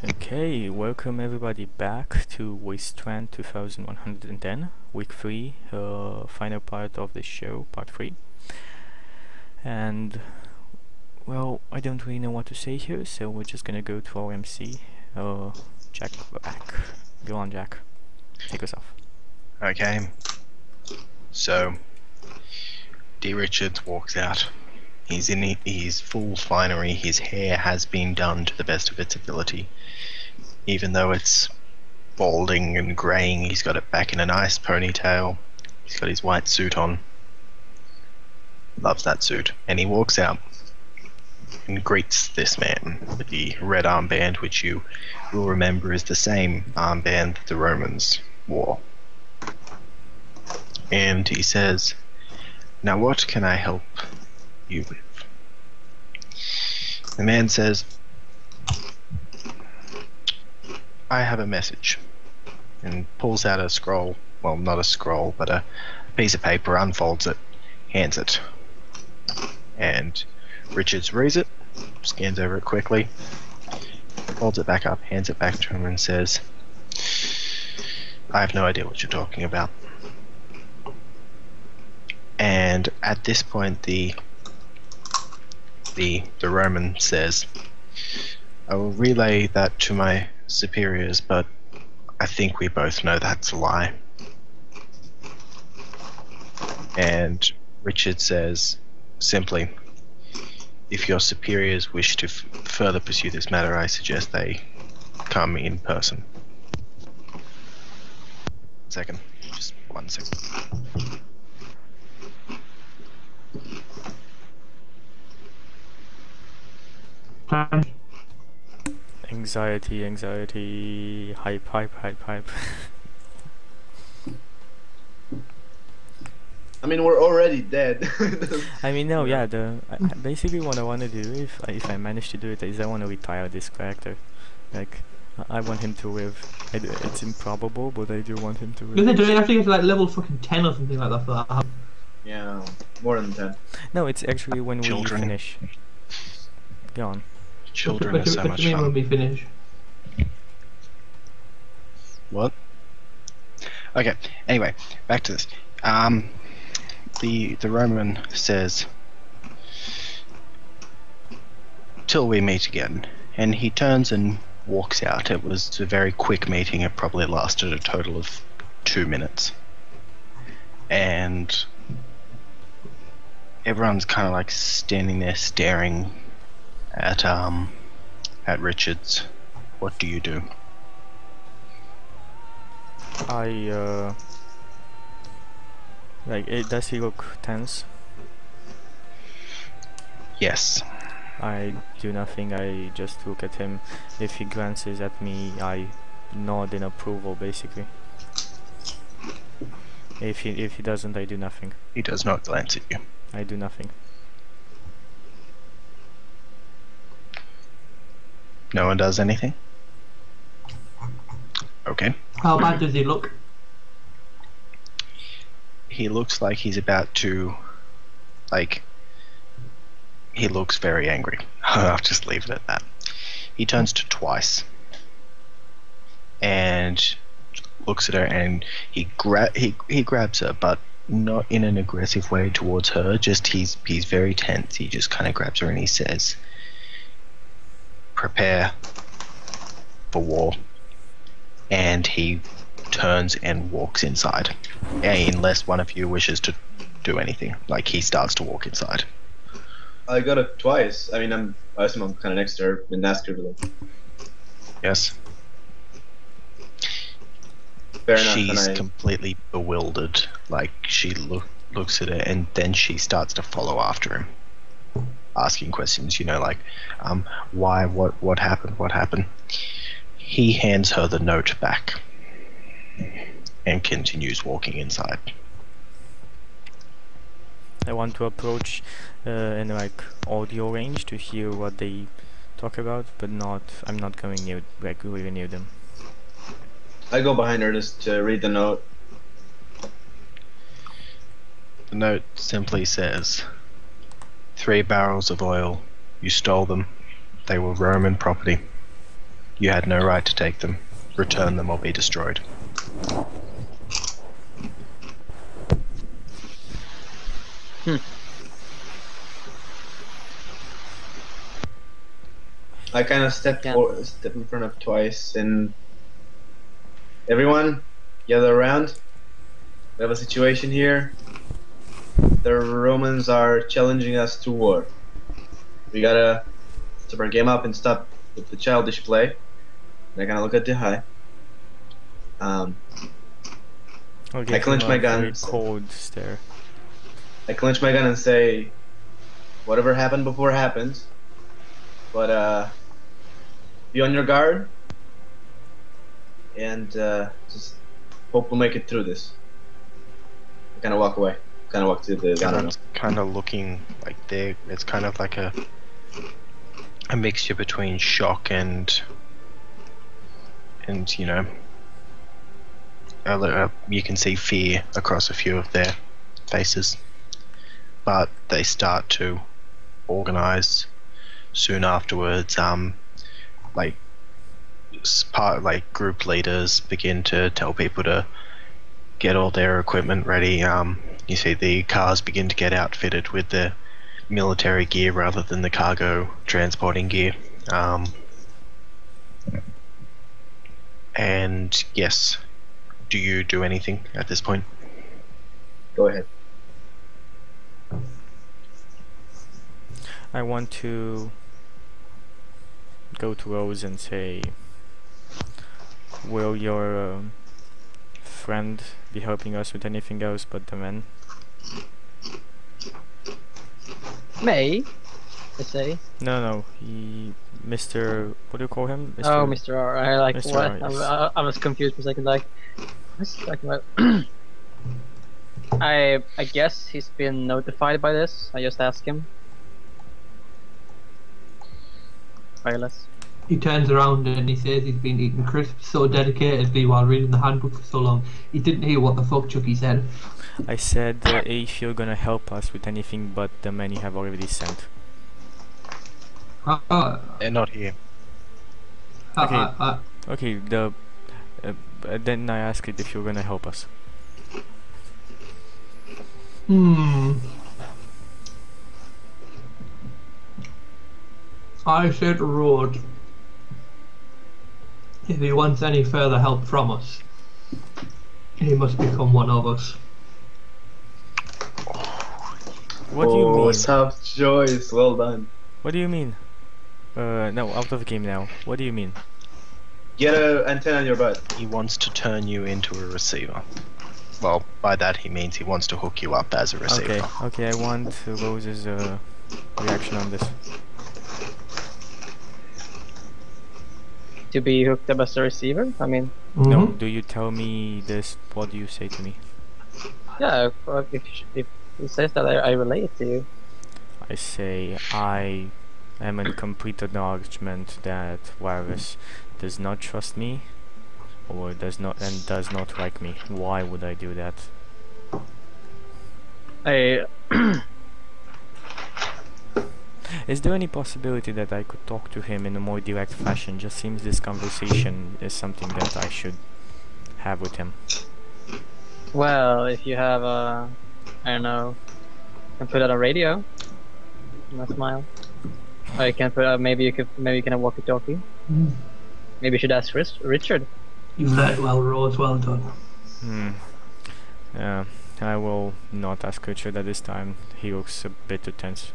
Okay, welcome everybody back to Wasteland 2110, week 3, final part of the show, part 3. And, well, I don't really know what to say here, so we're just gonna go to our MC. Jack, we're back. Go on, Jack. Take us off. Okay. So, D. Richards walks out. He's in his full finery. His hair has been done to the best of its ability. Even though it's balding and greying, he's got it back in a nice ponytail. He's got his white suit on. Loves that suit. And he walks out and greets this man with the red armband, which you will remember is the same armband that the Romans wore. And he says, "Now what can I help you with?" The man says, "I have a message," and pulls out a scroll, well, not a scroll, but a piece of paper, unfolds it, hands it. And Richards reads it, scans over it quickly, folds it back up, hands it back to him and says, "I have no idea what you're talking about." And at this point, the Roman says, "I will relay that to my superiors, but I think we both know that's a lie." And Richard says simply, "If your superiors wish to further pursue this matter, I suggest they come in person." Second, just 1 second. Anxiety, hype. I mean, we're already dead. I mean, no, yeah, basically what I want to do, if I manage to do it, is I want to retire this character. Like, I want him to live. It's improbable, but I do want him to live. Do you have to get to like level fucking 10 or something like that for that? Yeah, more than 10. No, it's actually when we finish. Go on. Children are so much fun. When we finish. What? Okay, anyway, back to this. The Roman says, "Till we meet again," and he turns and walks out. It was a very quick meeting. It probably lasted a total of 2 minutes. And everyone's kind of like standing there staring at Richards. What do you do? Does he look tense? Yes. I do nothing, I just look at him. If he glances at me, I nod in approval, basically. If he doesn't, I do nothing. He does not glance at you. I do nothing. No one does anything? Okay. How bad does he look? He looks like he's about to, he looks very angry. I'll just leave it at that. He turns to Twice and looks at her, and he grabs her, but not in an aggressive way towards her. Just he's very tense. He just kind of grabs her and he says, "Prepare for war." And he turns and walks inside, unless one of you wishes to do anything. Like, he starts to walk inside. I got it twice. I mean, I assume I'm kind of next to her and ask her to. Yes. Fair enough. She's completely bewildered. Like, she looks at it, and then she starts to follow after him, asking questions. You know, like, why? What happened? What happened? He hands her the note back and continues walking inside. I want to approach in like audio range to hear what they talk about, but I'm not going near, like really near them. I go behind her just to read the note. The note simply says, 3 barrels of oil. You stole them. They were Roman property. You had no right to take them. Return them or be destroyed. I kind of step in front of twice, and everyone gather around. We have a situation here. The Romans are challenging us to war. We gotta step our game up and stop with the childish play. And I kind of look at the high. Okay, I clench my gun. Very cold stare. I clench my gun and say, whatever happened before happens. But be on your guard, and just hope we'll make it through this. I kind of walk away. Kind of walk to the. I don't know. Kind of looking like it's kind of like a mixture between shock and you know, you can see fear across a few of their faces, but they start to organize soon afterwards. Like group leaders begin to tell people to get all their equipment ready. You see the cars begin to get outfitted with the military gear rather than the cargo transporting gear. And yes, do you do anything at this point? Go ahead. I want to go to Rose and say, will your friend be helping us with anything else but the men? May, I say. No, Mr. What do you call him? Mr. Oh, Mr. R. I like Mr. what? R, yes. I was confused for a second. Like, what's he talking about? I guess he's been notified by this. I just asked him. Wireless. He turns around and he says he's been eating crisps so dedicatedly while reading the handbook for so long. He didn't hear what the fuck Chucky said. I said if you're gonna help us with anything but the men you have already sent. They're not here. Okay, then I asked it if you're gonna help us. I said to Rod, if he wants any further help from us, he must become one of us. What do you mean? Soft choice. Well done. What do you mean? No, out of the game now. What do you mean? Get an antenna on your butt. He wants to turn you into a receiver. Well, by that he means he wants to hook you up as a receiver. Okay, I want Rose's reaction on this. To be hooked up as a receiver? I mean, No, do you tell me this? What do you say to me? yeah, if he says that, I relate it to you. I say I am in complete acknowledgement that Virus does not trust me, or does not like me. Why would I do that? Is there any possibility that I could talk to him in a more direct fashion? Just seems this conversation is something that I should have with him. Well, if you have a, I don't know, you can put it on radio. Not smile. Or you can put maybe you can have walkie-talkie. Maybe you should ask Richard. You very well, Rose. Well done. I will not ask Richard at this time. He looks a bit too tense.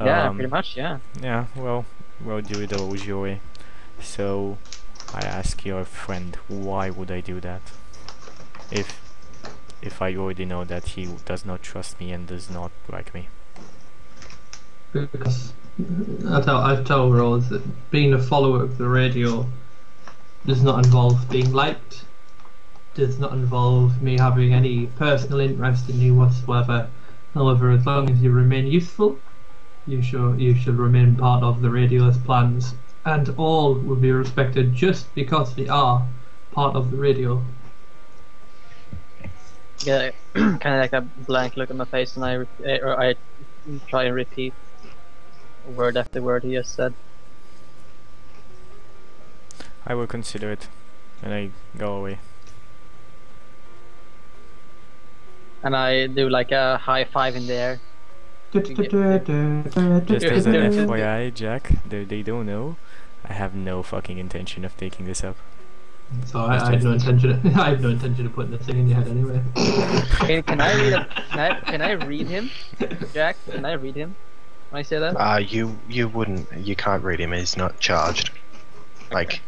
Yeah, pretty much. Yeah. Yeah. Well, do it all your way. So, I ask your friend, why would I do that? If I already know that he does not trust me and does not like me. Because I've told Rose that being a follower of the radio does not involve being liked, does not involve me having any personal interest in you whatsoever. However, as long as you remain useful, you should remain part of the radio's plans, and all will be respected just because they are part of the radio. Yeah, kind of like a blank look on my face, and I try and repeat word after word he just said. I will consider it, and I go away. And I do like a high five in the air. Just as an FYI, Jack, they don't know. I have no fucking intention of taking this up. So I have no intention. I have no intention of putting the thing in your head anyway. Can I read? Can I read him, Jack? Can I read him when I say that? You wouldn't. You can't read him. He's not charged. Like,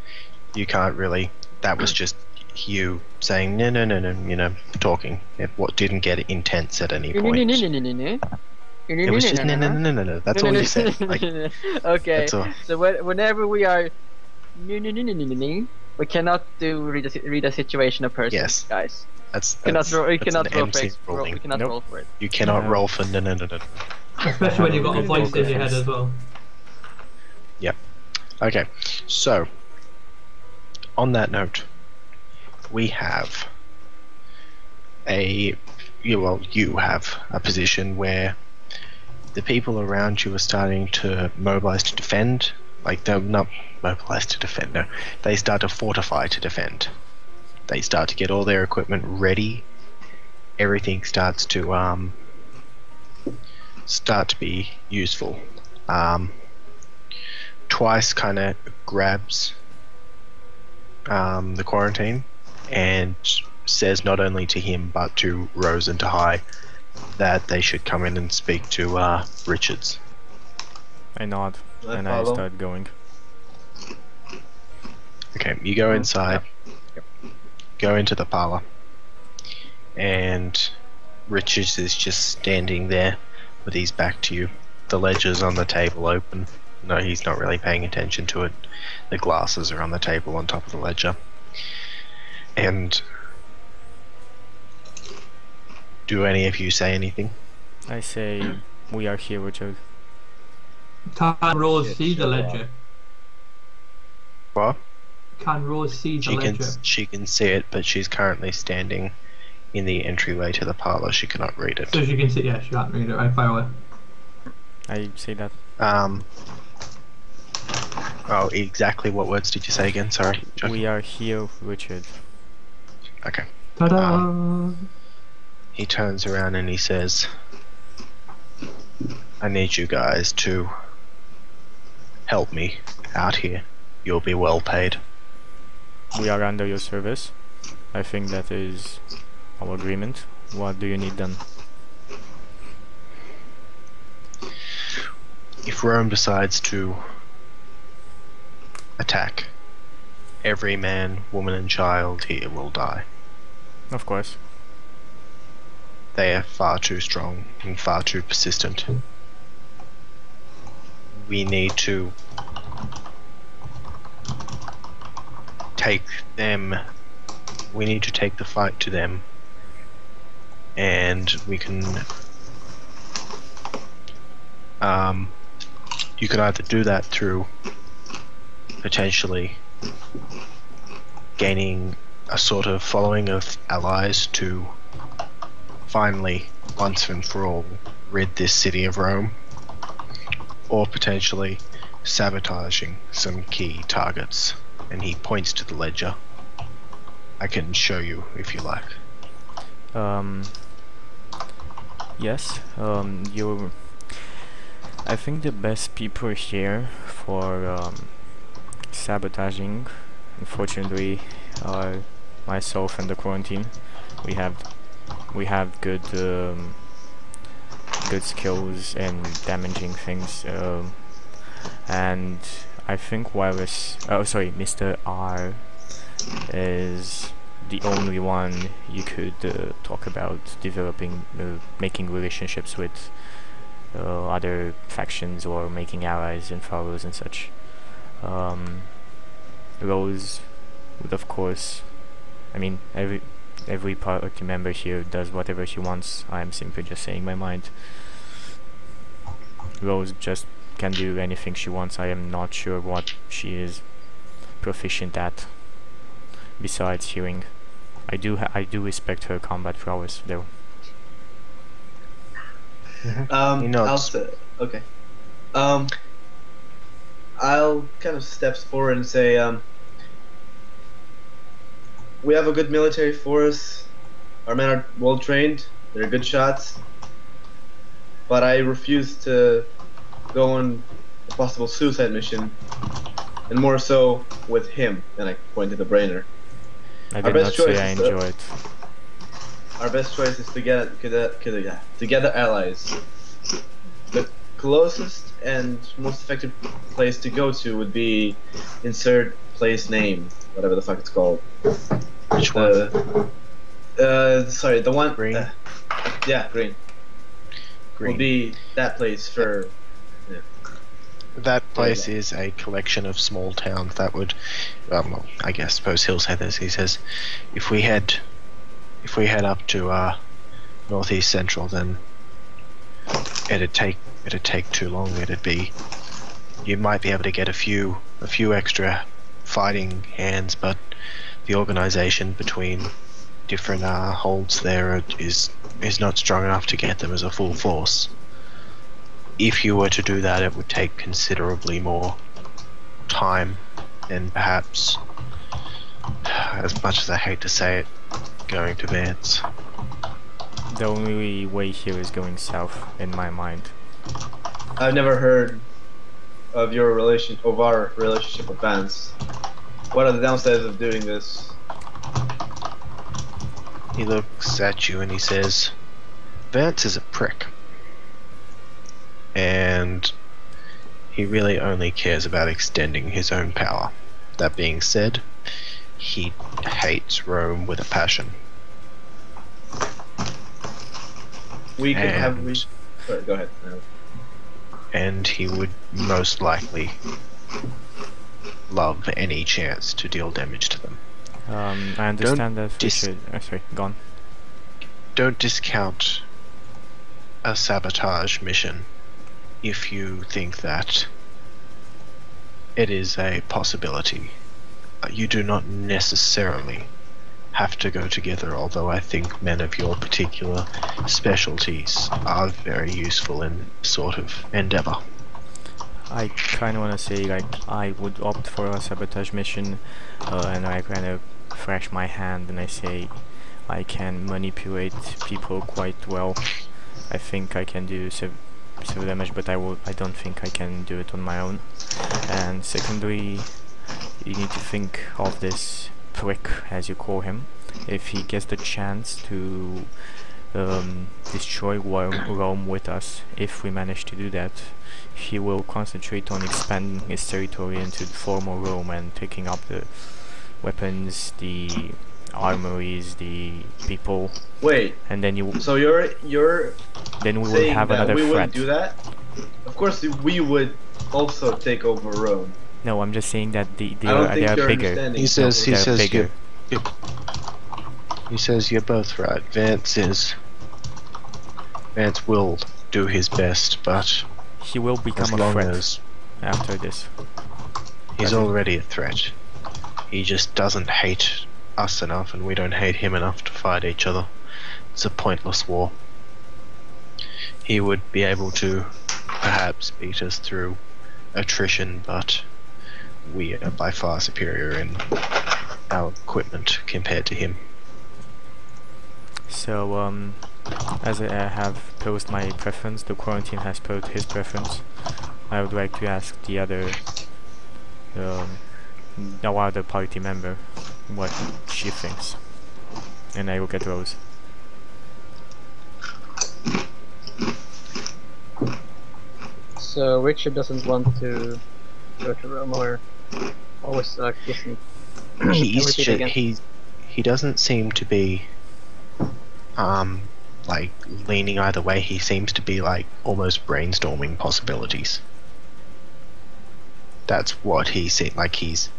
you can't really. That was just you saying no, you know, talking. What didn't get intense at any point. It was just no. That's all you said. Like, okay. that's all. So whenever we are we cannot read a situation of person. Yes. Guys. We We cannot roll rolling. for it. We cannot Nope. roll for it. You cannot roll for no. Especially when you've got a voice in your head as well. Okay, so on that note, we have you have a position where the people around you are starting to mobilize to defend. Like, they're not mobilized to defend, no. They start to fortify to defend. They start to get all their equipment ready. Everything starts to be useful. Twice kind of grabs the quarantine and says not only to him but to Rose and to High that they should come in and speak to Richards. I nod, I and follow. I start going. Okay, you go inside, go into the parlor, and Richards is just standing there with his back to you. The ledger's on the table open. No, he's not really paying attention to it. The glasses are on the table on top of the ledger. And do any of you say anything? I say, we are here, Richard. Can Rose see the ledger? What? Can Rose see the ledger? She can see it, but she's currently standing in the entryway to the parlor. She cannot read it. So she can see. Yeah, she can't read it. Right, fire away. I say that. Oh, exactly what words did you say again? Sorry. Joking. We are here, Richard. Okay. Ta-da! He turns around and he says, I need you guys to help me out here. You'll be well paid. We are under your service. I think that is our agreement. What do you need then? If Rome decides to attack, every man, woman and child here will die. Of course. They are far too strong and far too persistent. We need to take them. We need to take the fight to them, and we can. You can either do that through potentially gaining a sort of following of allies to finally, once and for all, rid this city of Rome, or potentially sabotaging some key targets. And he points to the ledger. I can show you if you like. Yes, I think the best people here for sabotaging, unfortunately, are myself and the quarantine. We have good good skills in damaging things, and I think Mr. R is the only one you could talk about developing, making relationships with other factions or making allies and followers and such. Rose would, of course, I mean, every party member here does whatever she wants. I am simply just saying my mind. Rose just can do anything she wants. I am not sure what she is proficient at besides hearing. I do respect her combat prowess though. He nods. Okay. I'll kind of steps forward and say, we have a good military force. Our men are well trained. They're good shots. But I refuse to go on a possible suicide mission, and more so with him. And I point to the brainer. I Our did not best say choice I is enjoy it. Our best choice is to gather allies. The closest and most effective place to go to would be insert place name, whatever the fuck it's called. Which one? Sorry, the one. Green? Yeah, green. Green. Will be that place for. That place is a collection of small towns that would, well, I guess, suppose he'll say this. He says, if we head up to northeast central, then it'd take too long. You might be able to get a few extra fighting hands, but the organization between different holds there is not strong enough to get them as a full force. If you were to do that, it would take considerably more time and perhaps, as much as I hate to say it, going to Vance. The only way here is going south, in my mind. I've never heard of our relationship with Vance. What are the downsides of doing this? He looks at you and he says, Vance is a prick. And he really only cares about extending his own power. That being said, he hates Rome with a passion. We could have. Sorry, go ahead. And he would most likely love any chance to deal damage to them. I understand that we should. Sorry, go on. Don't discount a sabotage mission if you think that it is a possibility. You do not necessarily have to go together, although I think men of your particular specialties are very useful in this sort of endeavor. I kind of want to say, like, I would opt for a sabotage mission, and I kind of thrash my hand and I say I can manipulate people quite well. I think I can do severe damage, but I don't think I can do it on my own. And secondly, you need to think of this prick, as you call him. If he gets the chance to destroy Rome with us, if we manage to do that, he will concentrate on expanding his territory into the former Rome and taking up the weapons, the armories, the people. Wait. And then you. So you're. Then we will have another we threat. wouldn't do that. Of course, we would also take over Rome. No, I'm just saying that they are bigger. He says you're both right. Vance will do his best, but he will become a threat after this. He's already a threat. He just doesn't hate us enough, and we don't hate him enough to fight each other. It's a pointless war. He would be able to perhaps beat us through attrition, but we are by far superior in our equipment compared to him. So, as I have posed my preference, the quarantine has posed his preference. I would like to ask the other party member what she thinks, and I look at Rose. So Richard doesn't want to go to Rome, or always listen. He doesn't seem to be like leaning either way. He seems to be like almost brainstorming possibilities. That's what he said. Like he's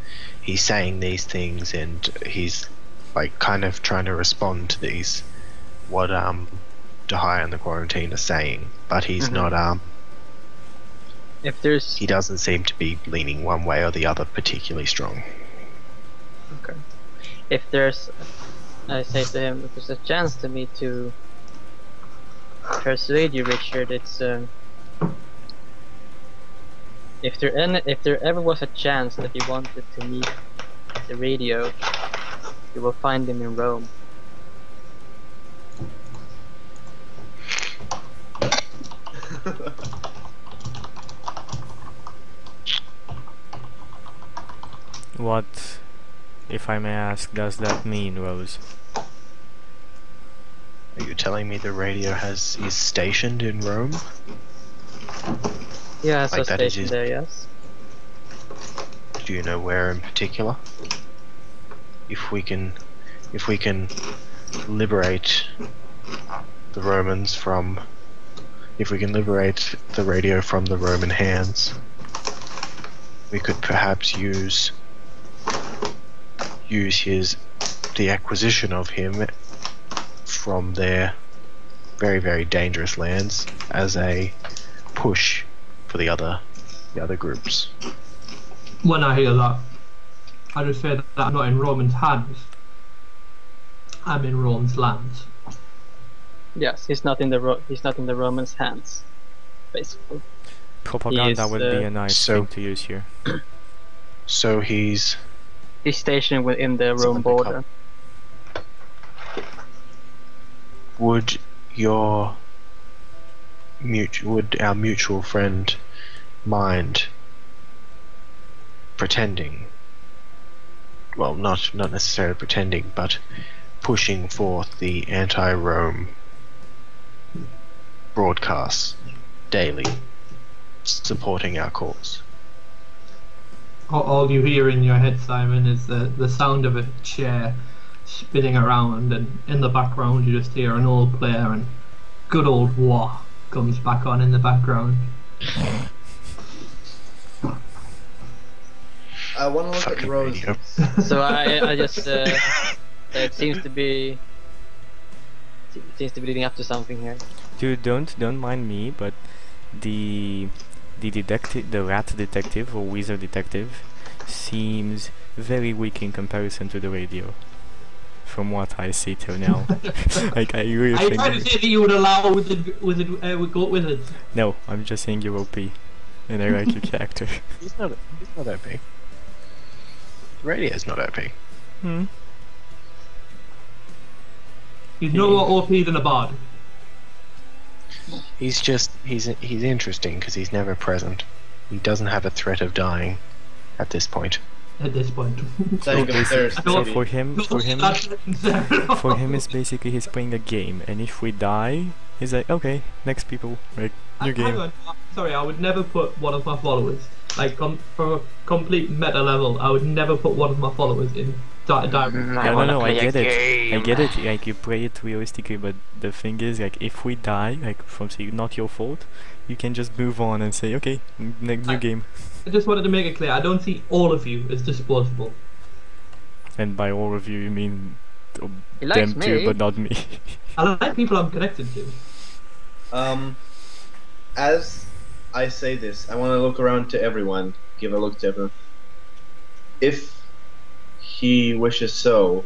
saying these things, and he's like kind of trying to respond to these what Dahai and the quarantine are saying, but he's not he doesn't seem to be leaning one way or the other particularly strong. Okay. I say to him, if there's a chance to me to persuade you, Richard. It's if there ever was a chance that you wanted to meet the radio, you will find him in Rome. What, if I may ask, does that mean, Rose? Are you telling me the radio is stationed in Rome? Yeah, it's Like a that is station his- there, yes. Do you know where in particular? If we can liberate the Romans from, if we can liberate the radio from the Roman hands, we could perhaps use the acquisition of him from their very, very dangerous lands as a push for the other groups. When I hear that, I just say that I'm not in Roman's hands. I'm in Rome's lands. Yes, he's not in the Romans' hands, basically. Propaganda is, would be a nice so- thing to use here. So he's He's stationed within the It's Rome on the border. would our mutual friend mind pretending, well, not necessarily pretending, but pushing forth the anti-Rome broadcasts daily, supporting our cause? All you hear in your head, Simon, is the sound of a chair spinning around, and in the background you just hear an old player, and good old War comes back on in the background. I want to look at Fucking Rose. radio. So I just it seems to be leading up to something here. Dude, don't mind me, but the detective, the rat detective or wizard detective, seems very weak in comparison to the radio. From what I see till now, like I really I think. tried to say that you would allow wizards. No, I'm just saying you're OP, and I like your character. He's not OP. The radio's not OP. Hmm. He's no more OP than a bard. He's interesting because he's never present. He doesn't have a threat of dying at this point. At this point. Dying of thirst. I So don't- for him, for him, it's basically he's playing a game, and if we die, he's like, okay, next people, like new Hang game. on, sorry, I would never put one of my followers, like from a complete meta level, I would never put one of my followers in direct. No, I get it. I get it. Like you play it realistically, but the thing is, like if we die, like from say not your fault, you can just move on and say, okay, new game. I just wanted to make it clear, I don't see all of you as disposable. And by all of you, you mean He likes them me. too, but not me. I like people I'm connected to. As I say this, I want to look around to everyone, give a look to everyone. If he wishes so,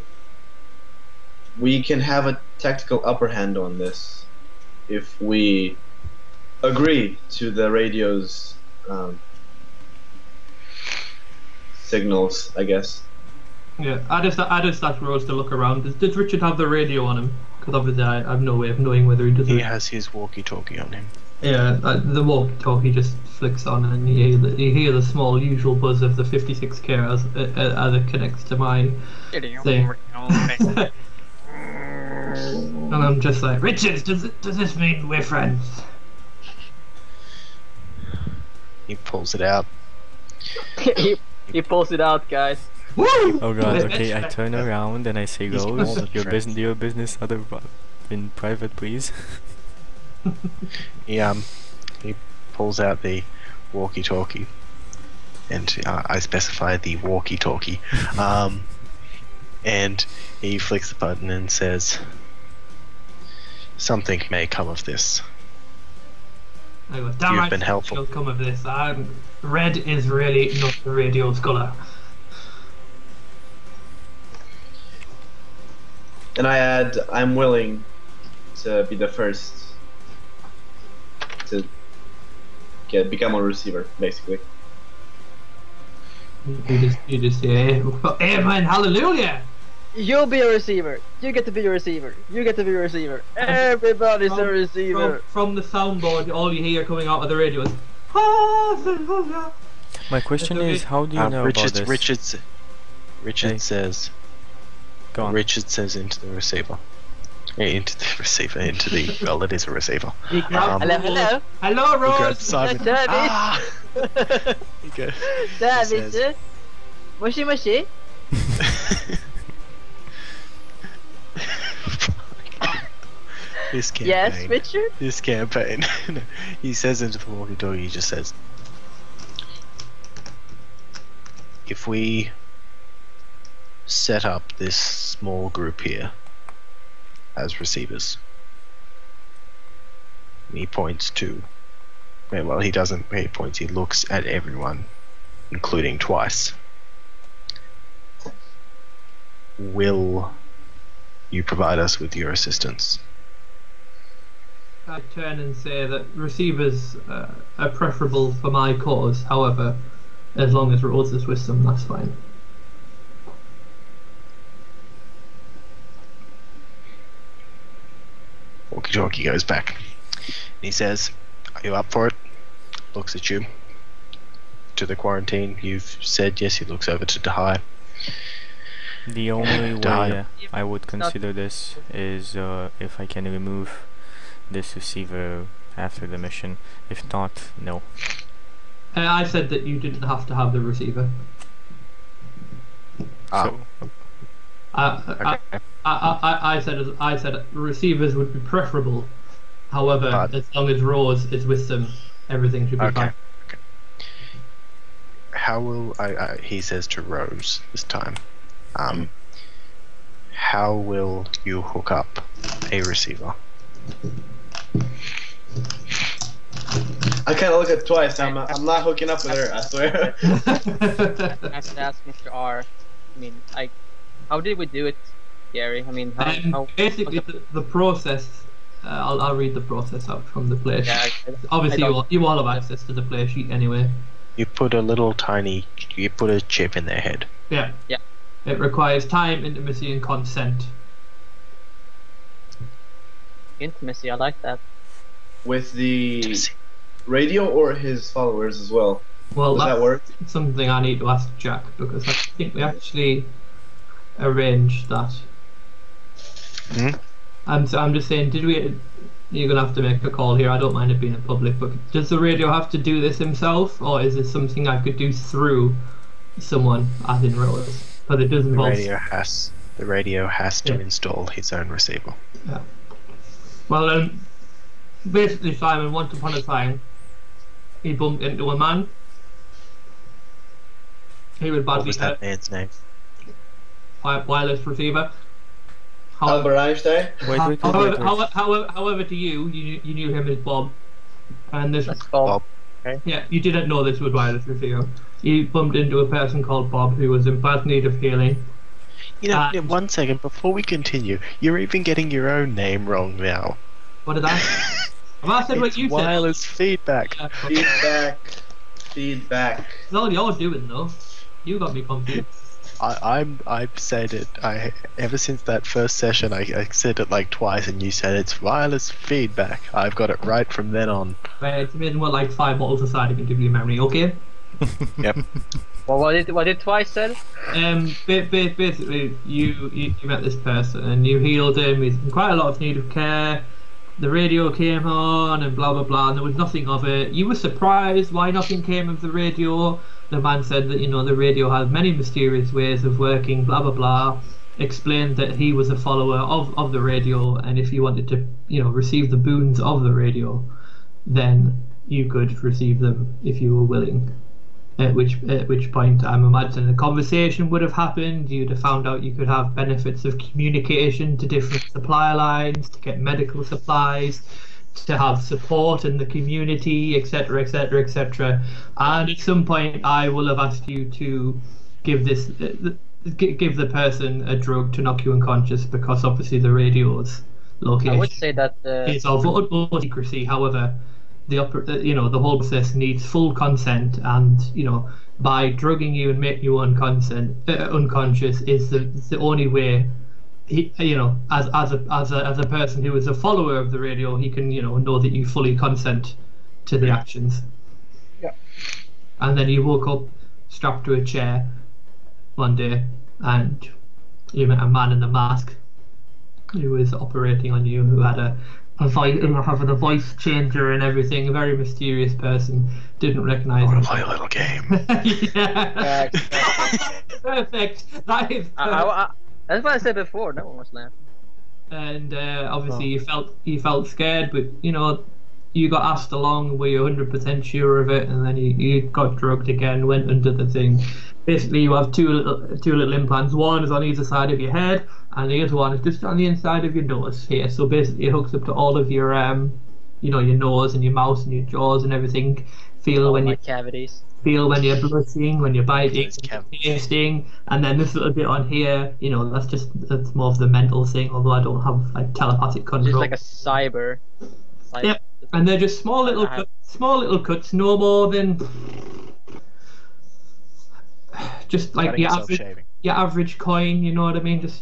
we can have a tactical upper hand on this if we agree to the radio's signals, I guess. Yeah, I just asked Rose to look around. Does Richard have the radio on him? Because obviously I have no way of knowing whether he does. He has his walkie-talkie on him. Yeah, the walkie-talkie just flicks on, and you hear the small usual buzz of the 56K as it connects to my thing. And I'm just like, Richard, does this mean we're friends? He pulls it out. he pulls it out, guys. Woo! Oh god, okay, I turn around and I say, He's more Rose, than your friends. business in private, please. He pulls out the walkie-talkie, and I specify the walkie-talkie, and he flicks the button and says, "Something may come of this." I go, damn You've right, been helpful. shall come of this. Red is really not the radio's colour. And I add, I'm willing to be the first to become a receiver, basically. You just say, Amen, hallelujah! You'll be a receiver. You get to be a receiver. You get to be a receiver. Everybody's a receiver. From the soundboard, all you hear coming out of the radio is, hallelujah! My question is, how do you know about this? Richard says. Go on. Richard says into the receiver. Into the receiver. Into the. Well, it is a receiver. Hello, hello. Hello, He Rose! grabs Simon. David. Ah! He goes. David. says- Moshi moshi. This campaign. Yes, Richard? This campaign. He says into the walkie-talkie. He just says, "If we set up this small group here as receivers," and he points to. Well, he doesn't. He points. He looks at everyone, including Twice. Will you provide us with your assistance? I turn and say that receivers are preferable for my cause. However, as long as Rose is with them, that's fine. Walkie-talkie goes back. And he says, "Are you up for it?" Looks at you. To the quarantine. You've said yes. He looks over to Dahai. The only Die. way I would consider this is if I can remove this receiver after the mission. If not, no. I said that you didn't have to have the receiver. So, I said receivers would be preferable. However, But- as long as Rose is with them, everything should be Okay. fine. How will he says to Rose this time? How will you hook up a receiver? I kind of look at Twice. I'm not hooking up with her. I swear. I have to ask Mr. R. I mean, how did we do it, Gary? I mean, how Basically, the process. I'll read the process out from the play Yeah, sheet. Obviously, you all have access to the play sheet anyway. You put a chip in their head. Yeah. Yeah. It requires time, intimacy, and consent. Intimacy, I like that. With the radio or his followers as well. Well, Does that work? something I need to ask Jack, because I think we actually arranged that. Hmm? I'm just saying, did we? You're gonna have to make a call here. I don't mind it being in public, but does the radio have to do this himself, or is this something I could do through someone, as in Rose? But it does The involve. radio has to Yeah. install his own receiver. Yeah. Well, basically, Simon, once upon a time, he bumped into a man. He was What badly was hurt that man's name? by a wireless receiver. Albert Einstein. However, to you knew him as Bob, and this. That's Bob. Yeah, you didn't know this was wireless receiver. You bumped into a person called Bob who was in bad need of healing. You know, 1 second before we continue, you're even getting your own name wrong now. What did I? Have I said what It's you said? wireless feedback. Feedback. It's all you're doing though. You got me confused. I've said it. Ever since that first session, I said it like twice, and you said it's wireless feedback. I've got it right from then on. Right, it's been more like 5 bottles of cider can give you memory. Okay. Yep. Well, what did Twice said? Basically, you met this person and you healed him. He's in quite a lot of need of care. The radio came on and blah blah blah, and there was nothing of it. You were surprised why nothing came of the radio. The man said that the radio has many mysterious ways of working. Blah blah blah. Explained that he was a follower of the radio, and if you wanted to receive the boons of the radio, then you could receive them if you were willing. At which point, I'm imagining a conversation would have happened. You'd have found out you could have benefits of communication to different supply lines, to get medical supplies, to have support in the community, etc., etc., etc. And at some point, I will have asked you to give the person a drug to knock you unconscious, because obviously the radio's location I would say that is of utmost secrecy. However, the whole process needs full consent, and by drugging you and making you unconscious is the only way. He, as a person who is a follower of the radio, he can know that you fully consent to the actions. Yeah. And then you woke up strapped to a chair one day, and you met a man in a mask who was operating on you, who had having a voice changer and everything. A very mysterious person. Didn't recognise him. Play a little game. Yeah. Perfect. That is. That's what I said before. No one was laughing. And obviously you felt scared, but you got asked along. Were you 100% sure of it? And then you got drugged again. Went under the thing. Basically, you have two little implants. One is on either side of your head, and the other one is just on the inside of your nose here. So basically, it hooks up to all of your your nose and your mouth and your jaws and everything. Feel when you cavities. Feel when you're blushing, when you're biting, tasting, and then this little bit on here, that's more of the mental thing. Although I don't have like telepathic control. Just like a cyber. Yep. And they're just small little cuts, no more than just like your average coin. You know what I mean? Just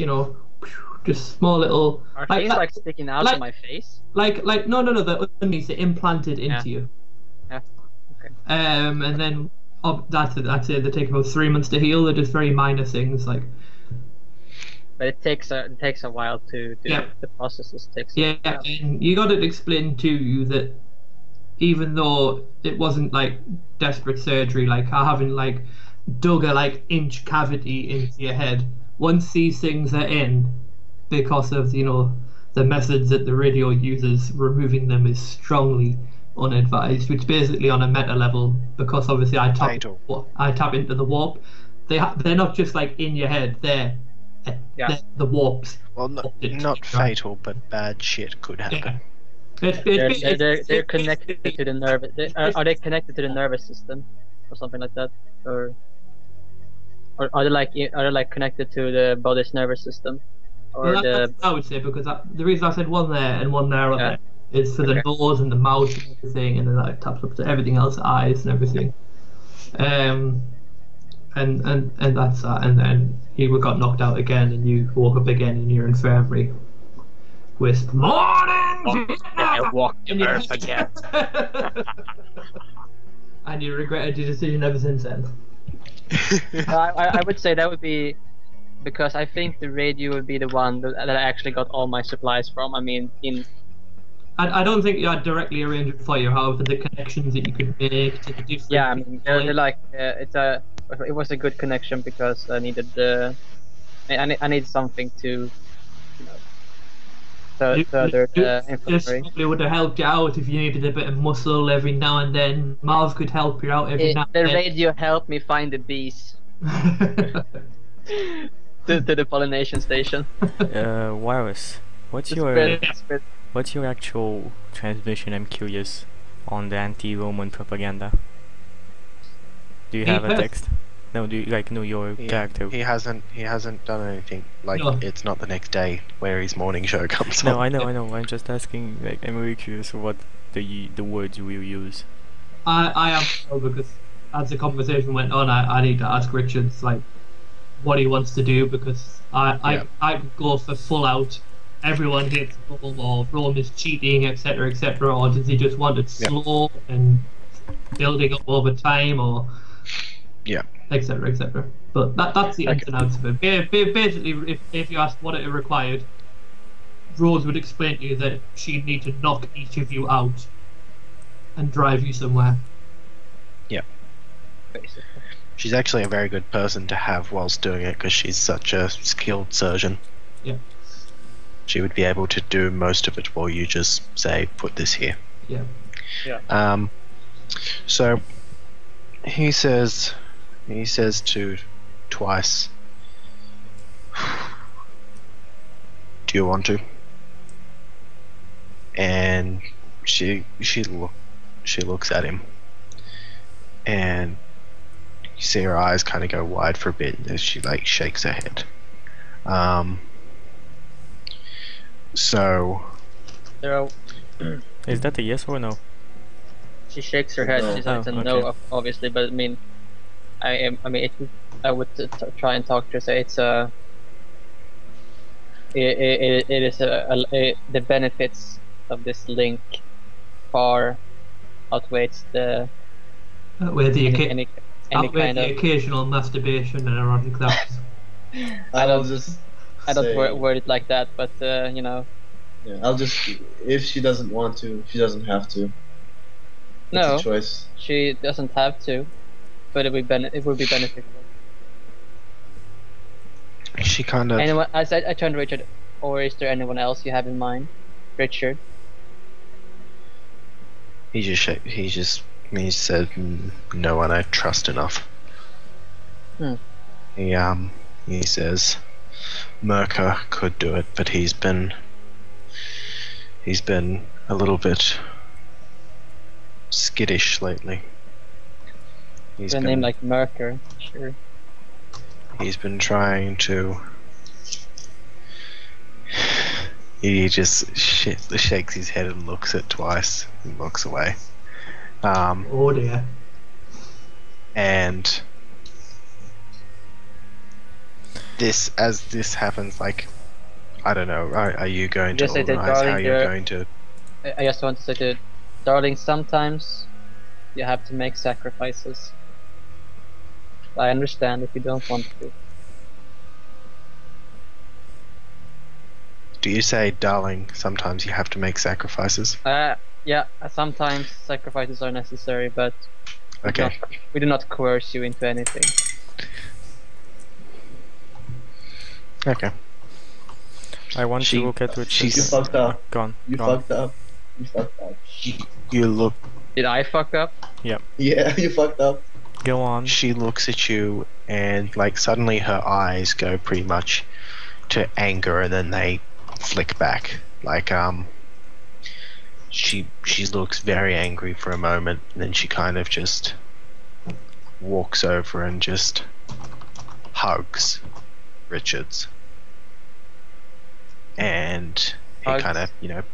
small little. Are things like sticking out of my face? No. The underneath it implanted into you. Yeah. Okay. And then that's it. They take about 3 months to heal. They're just very minor things like. But it takes a while to the processes takes. Yeah, and you got it explained to you that even though it wasn't like desperate surgery, like having like dug a inch cavity into your head, once these things are in, because of the methods that the radio uses, removing them is strongly unadvised, which basically on a meta level, because obviously I tap into the warp, they're not just like in your head, they're the warps. Well, not fatal, but bad shit could happen. They're connected to the nervous. Are they connected to the nervous system, or something like that, or are they like connected to the body's nervous system, or that's what I would say, because the reason I said one there and one there on there is for the nose and the mouth and everything, and then that taps up to everything else, eyes and everything. And that's that, and then you got knocked out again, and you woke up again in your infirmary with morning. I walked to Earth again. And you regretted your decision ever since then. I would say that would be because I think the radio would be the one that I actually got all my supplies from. I mean, I don't think you had directly arranged it for you. However, the connections that you could make to the different. Yeah, I mean, they're like it was a good connection because I needed I need something to further the infantry. This probably would have helped you out if you needed a bit of muscle every now and then. Marv could help you out every now and then. The radio helped me find the bees to the pollination station. Wireless. What's your actual transmission? I'm curious on the anti-Roman propaganda. Do you have a text? No, do you know your character? He hasn't done anything. It's not the next day where his morning show comes on. No, I know. I'm just asking. I'm really curious what the words you will use. I am, because as the conversation went on, I need to ask Richard what he wants to do, because I go for full out. Everyone hits Rome, or Rome is cheating, etc., etc., or does he just want it slow and building up over time, or etc., etc. But that's the ins and outs of it. Basically, if you asked what it required, Rose would explain to you that she'd need to knock each of you out and drive you somewhere. Yeah. Basically. She's actually a very good person to have whilst doing it, because she's such a skilled surgeon. Yeah. She would be able to do most of it while you just say, put this here. Yeah. Yeah. So he says to Twice, do you want to? And she looks at him, and you see her eyes kind of go wide for a bit as she shakes her head. Is that a yes or no? She shakes her head. No. She says it's a Oh, no, okay. obviously. But I mean, I would try and talk to her. Say it's a. It is the benefits of this link far outweighs the Where the any outweigh kind the of. occasional masturbation and erotic thoughts. I'll just I don't say, word it like that, but you know. yeah, I'll just, if she doesn't want to, she doesn't have to. It's No, a choice. she doesn't have to, but it would be beneficial. She kind of. Anyone? I turned to Richard. Or is there anyone else you have in mind, Richard? He said no one I trust enough. Hmm. He says Merker could do it, but he's been a little bit skittish lately. A name like Merker, sure. He's been trying to. He just shakes his head and looks it twice and looks away. Oh dear. And as this happens, like, I don't know, are you going to Just say that, organize how darling, you're there- going to? I just want to say to darling, sometimes you have to make sacrifices. I understand if you don't want to. Do you say, darling, sometimes you have to make sacrifices? Yeah, sometimes sacrifices are necessary, but Okay. we do not coerce you into anything. Okay. I want She- to look at which she's- You fucked up. Gone. You Gone. fucked up. You fucked up. You look. Did I fuck up? Yeah, you fucked up. Go on. She looks at you, and like suddenly her eyes go pretty much to anger, and then they flick back. Like she looks very angry for a moment, and then she kind of just walks over and just hugs Richards. And he Hugs? kind of,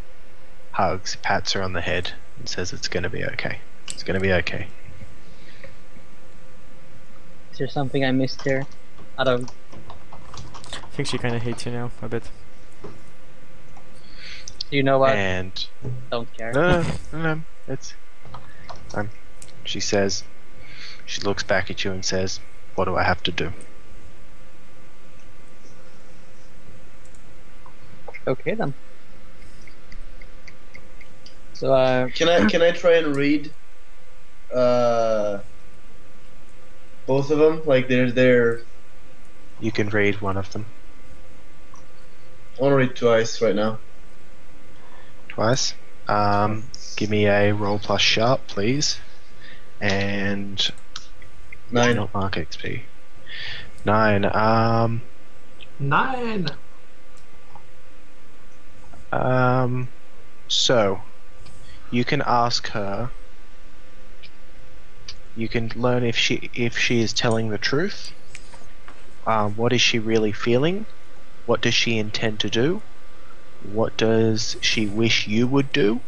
hugs, pats her on the head, and says it's gonna be okay. It's gonna be okay. Is there something I missed here? I don't. I think she kind of hates you now a bit. You know what? And Don't care. no, it's. She says, she looks back at you and says, "What do I have to do?" Okay then. So Can I try and read both of them? Like they're You can read one of them I want to read twice right now. twice. Give me a roll plus sharp, please, and 9. not mark XP. 9. 9. So you can ask her. You can learn if she is telling the truth. What is she really feeling? What does she intend to do? What does she wish you would do?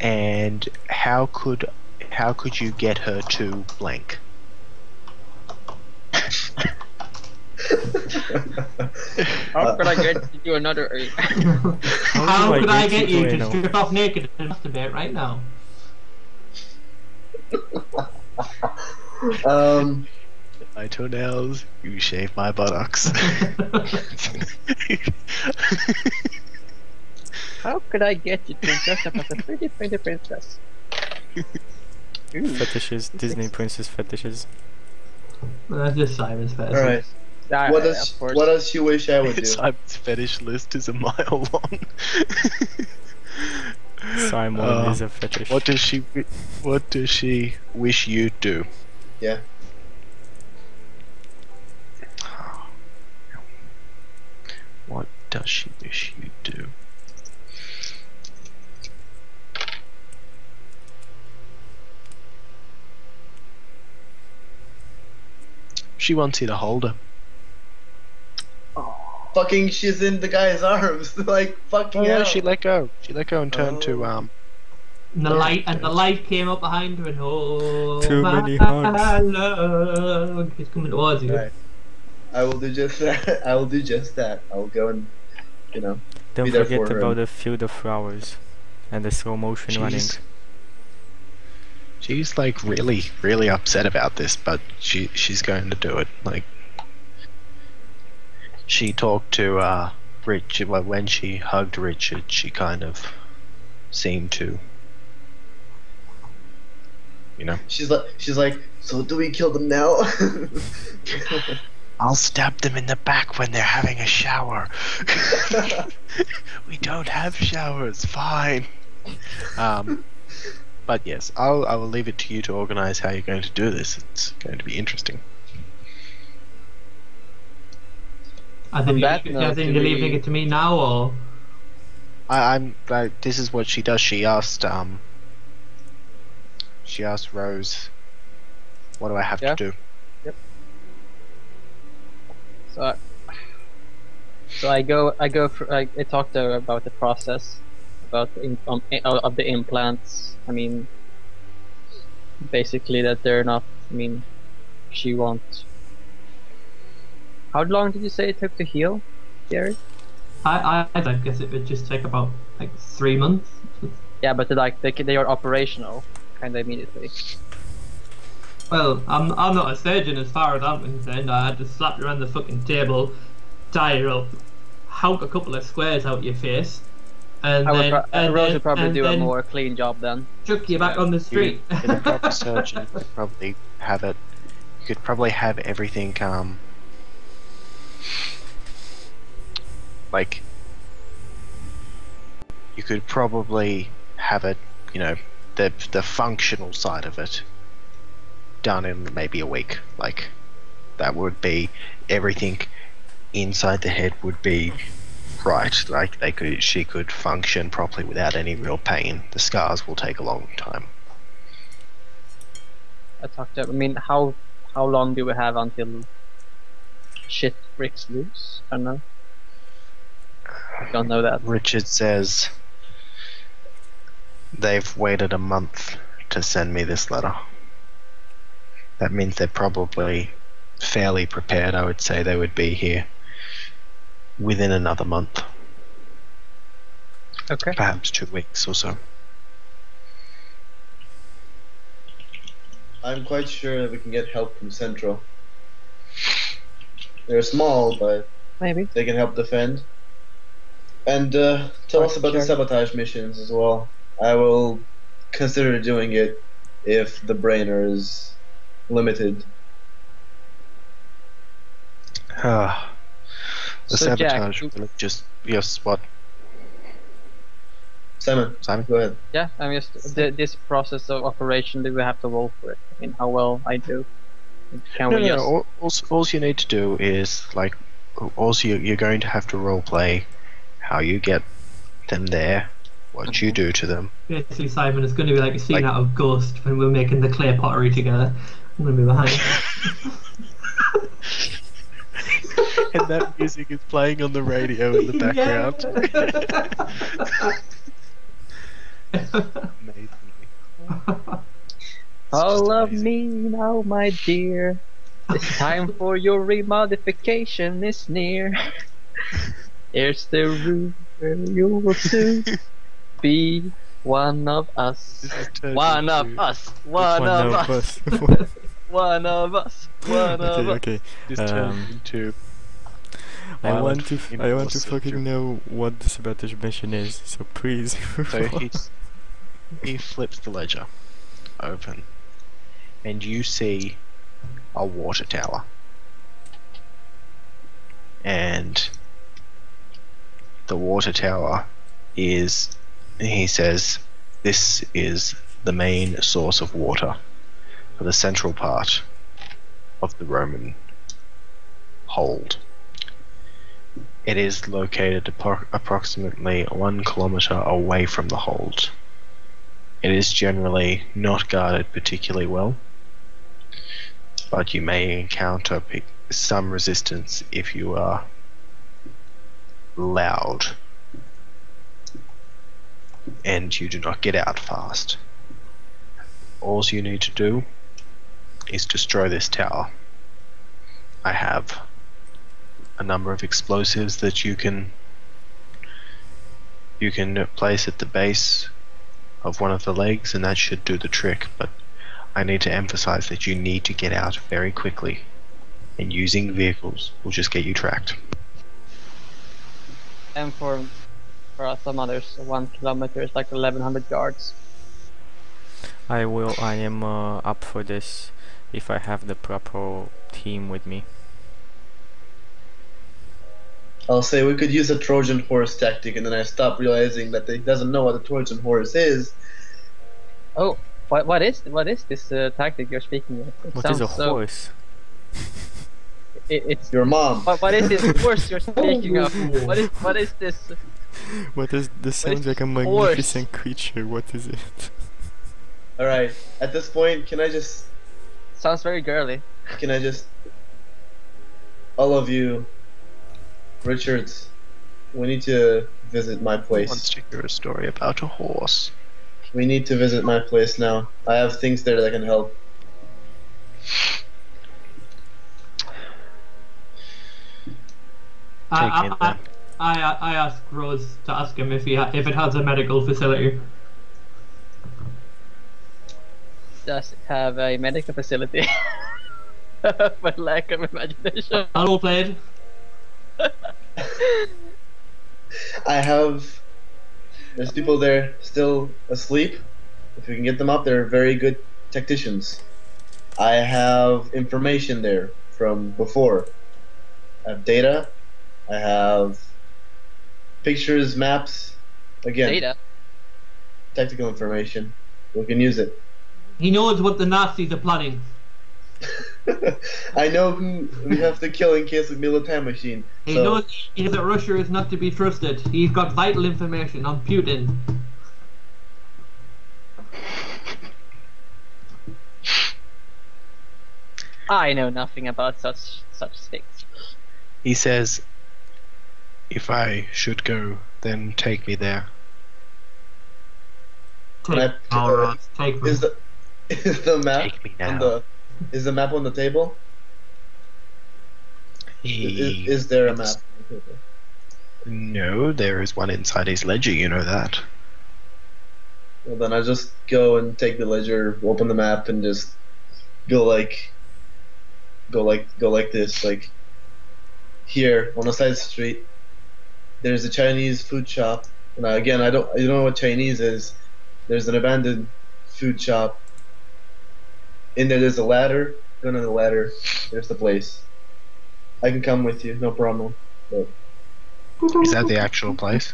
And how could you get her to blank? how could I get to do another? How do I could I get get you you to to know? strip off naked and masturbate right now? My toenails, you shave my buttocks. How could I get you to dress up as a pretty princess? Ooh. Fetishes, Disney princess fetishes. That's just Simon's fetish. Alright. Ah, What of does course. she wish I would do? Simon's fetish list is a mile long. Simon is a fetish. What does she wish you'd do? Yeah. What does she wish you'd do? She wants you to hold her. Fucking, she's in the guy's arms. Like, fucking Oh, hell. no, she let go. She let go and turned to And the light came up behind her, and oh, Too my many hugs. love, it's coming towards you. Right. I will do just that. I will do just that. I will go and, Don't be there forget for her. about the field of flowers and the slow motion running. She's like really, really upset about this, but she's going to do it. Like, she talked to Richard. Well, when she hugged Richard, she kind of seemed to, you know. She's like, so do we kill them now? I'll stab them in the back when they're having a shower. We don't have showers. Fine. But yes, I will leave it to you to organize how you're going to do this. It's going to be interesting. I think that you're note, leaving we- it to me now, or I'm like, this is what she does. She asked Rose, what do I have Yeah. to do? So I go for, I talk to her about the process, about of the implants. I mean, basically that they're not. I mean, she won't. How long did you say it took to heal, Gary? I guess it would just take about like 3 months. Yeah, but they are operational kind of immediately. Well, I'm not a surgeon as far as I'm concerned. I had to slap you around the fucking table, tie you up, hout a couple of squares out your face, and Rose would probably do a then more clean job then. chuck you back on the street. The proper surgeon could probably have it. You could probably have everything like, you could probably have it, you know, the functional side of it done in maybe a week. Like, that would be everything inside the head would be right. Like, she could function properly without any real pain. The scars will take a long time. I talked to. I mean, how long do we have until shit breaks loose? I don't know. Don't know that. Richard says they've waited a month to send me this letter. That means they're probably fairly prepared. I would say they would be here within another month. Okay. Perhaps 2 weeks or so. I'm quite sure that we can get help from Central. They're small, but Maybe. they can help defend. And tell us about the sabotage missions as well. I will consider doing it if the brainer is limited. The So, Jack, sabotage will just... Yes, what? Simon, Simon? go ahead. Yeah, I mean, just this process of operation, do we have to roll for it? I mean, how well I do? Can we just... No. All you need to do is, like, also you're going to have to roleplay how you get them there, what you do to them. Basically, Simon, it's going to be like a scene Like- out of Ghost when we're making the clay pottery together. I'm going to be behind. And that music is playing on the radio in the background. Amazing. All of me now, my dear. It's time for your remodification is near. Here's the room where you will soon be one of us. This is turned One of into- us. One of us. One of us. One of us. Okay. This turned into... I want violent to impulse fucking syndrome. know what the sabotage mission is. So please. So he flips the ledger open, and you see a water tower. And the water tower is, he says, this is the main source of water for the central part of the Roman hold. It is located approximately 1 kilometer away from the hold. It is generally not guarded particularly well, but you may encounter some resistance if you are loud. and you do not get out fast. All you need to do is destroy this tower. I have a number of explosives that you can place at the base of one of the legs, and that should do the trick, but I need to emphasize that you need to get out very quickly, and using vehicles will just get you tracked. And for some others, 1 kilometer is like 1100 yards. I am up for this if I have the proper team with me. I'll say we could use a Trojan horse tactic, and then I stop realizing that he doesn't know what a Trojan horse is. Oh, what is this tactic you're speaking of? It What is a sounds so- horse? It's Your mom. what is this horse you're speaking of? What is this? What is this? What Sounds is like a horse? magnificent creature. What is it? Alright, at this point, can I just... Sounds very girly. All of you, Richards, we need to visit my Who place. wants to hear a story about a horse? We need to visit my place now. I have things there that can help. Take it then. I asked Rose to ask him if it has a medical facility. Does it have a medical facility? For lack of imagination. Hello, played. I have... There's people there still asleep. If we can get them up, they're very good tacticians. I have information there from before. I have data. I have pictures, maps. Again, Data. tactical information. We can use it. He knows what the Nazis are plotting. I know who we have to kill in case we build a time machine. He So, knows that Russia is not to be trusted. He's got vital information on Putin. I know nothing about such things. He says, if I should go, then take me there. Can I- Alright, take me. is the map Take me on now. is the map on the table? He- Is there a map on the table? No, there is one inside his ledger, you know that. Well, then I just go and take the ledger, open the map, and just go like this. Like here on a side street, there's a Chinese food shop. And I don't know what Chinese is. There's an abandoned food shop. In there's a ladder. Go on the ladder. There's the place. I can come with you, no problem. But Is that the actual place?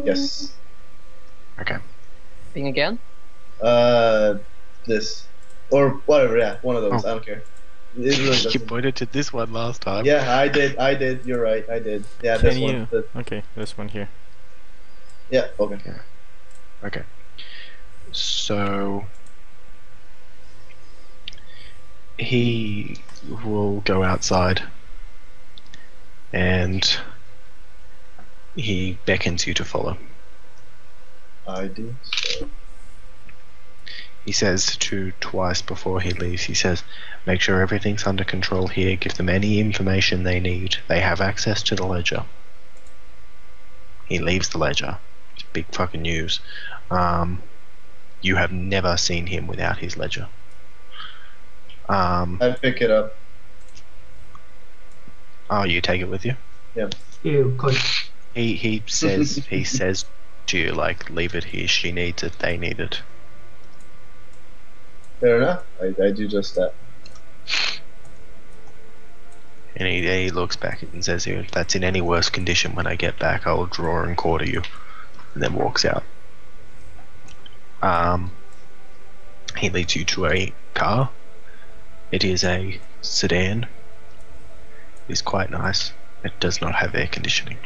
yes. Okay. Thing again? This or whatever. Yeah, one of those. Oh. I don't care. It really You doesn't. pointed to this one last time. Yeah, I did. You're right. I did. Yeah, Can this you? one. Okay, this one here. Yeah. Okay. Okay. So he will go outside and he beckons you to follow. I do. So. He says twice before he leaves, he says, make sure everything's under control here, give them any information they need. They have access to the ledger. He leaves the ledger. It's big fucking news. You have never seen him without his ledger. I pick it up. Oh, you take it with you? You cunt. He says to you, like, leave it here, she needs it, they need it. Fair enough. I do just that. And he looks back and says, if that's in any worse condition when I get back, I'll draw and quarter you. And then walks out. He leads you to a car. It is a sedan. It is quite nice. It does not have air conditioning.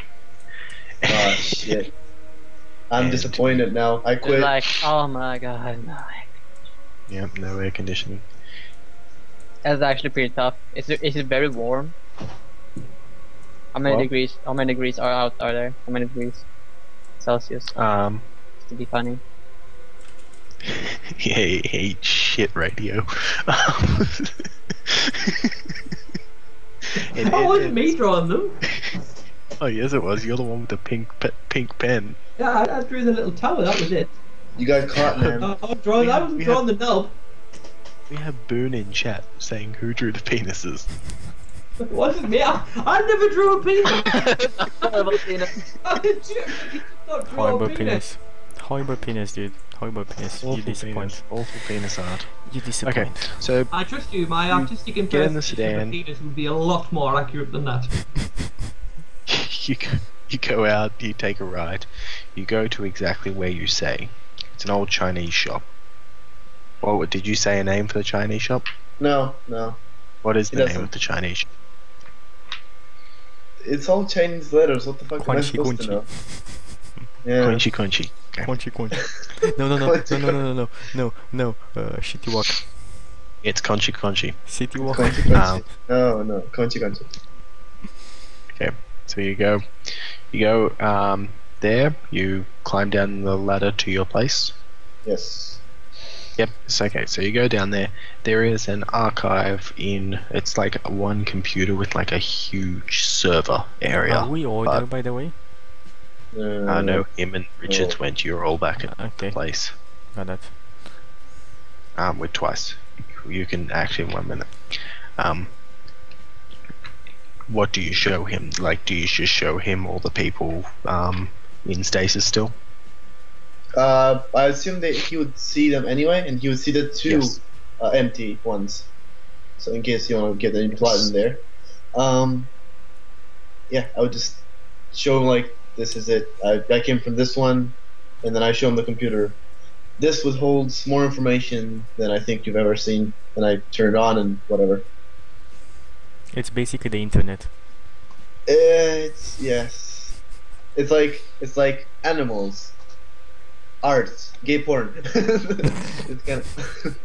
Ah, shit. I'm And- disappointed now. I It's quit. like, oh my god, no. Yep, no air conditioning. That's actually pretty tough. Is it very warm? How many Well- degrees? How many degrees are there? How many degrees Celsius? Um, To be funny. He shit radio. It wasn't me drawing them. Oh yes, it was. You're the one with the pink pen. Yeah, I drew the little tower. That was it. You got caught, man. I wasn't drawing the knob. We have Boone in chat saying who drew the penises. It wasn't me. I never drew a penis. Horrible penis. I did not draw Horrible a penis. penis. Horrible penis, dude. Horrible penis. You disappoint. Awful penis art. You disappoint. Okay, so I trust you. My artistic get in the impersonation of sedan. a penis would be a lot more accurate than that. you go out, you take a ride, you go to exactly where you say. It's an old Chinese shop. Well, did you say a name for the Chinese shop? No. What is He the name doesn't. of the Chinese shop? It's all Chinese letters. What the fuck am I Quanchi, supposed to quanchi. know? Yeah. Quenchy. Okay. Quanchy. No. Shitty walk. It's Quenchy. City walk. Quanchi. No. Quanchi. Okay, so you go there, you climb down the ladder to your place. Yes. Yep, it's okay. So you go down there. There is an archive it's like one computer with like a huge server area. Are we order, by the way? I know him and Richards Oh. went. You're all back at Okay. the place. Got that. With twice. You can actually in 1 minute. What do you show him? Like, do you just show him all the people in stasis still? I assume that he would see them anyway, and he would see the two Yes. empty ones. So in case you want to get any plot in there, yeah, I would just show him like this is it. I came from this one, and then I show him the computer. This would hold more information than I think you've ever seen. And I turn it on and whatever. It's basically the internet. It's yes. It's like animals, art, gay porn. It's kind of.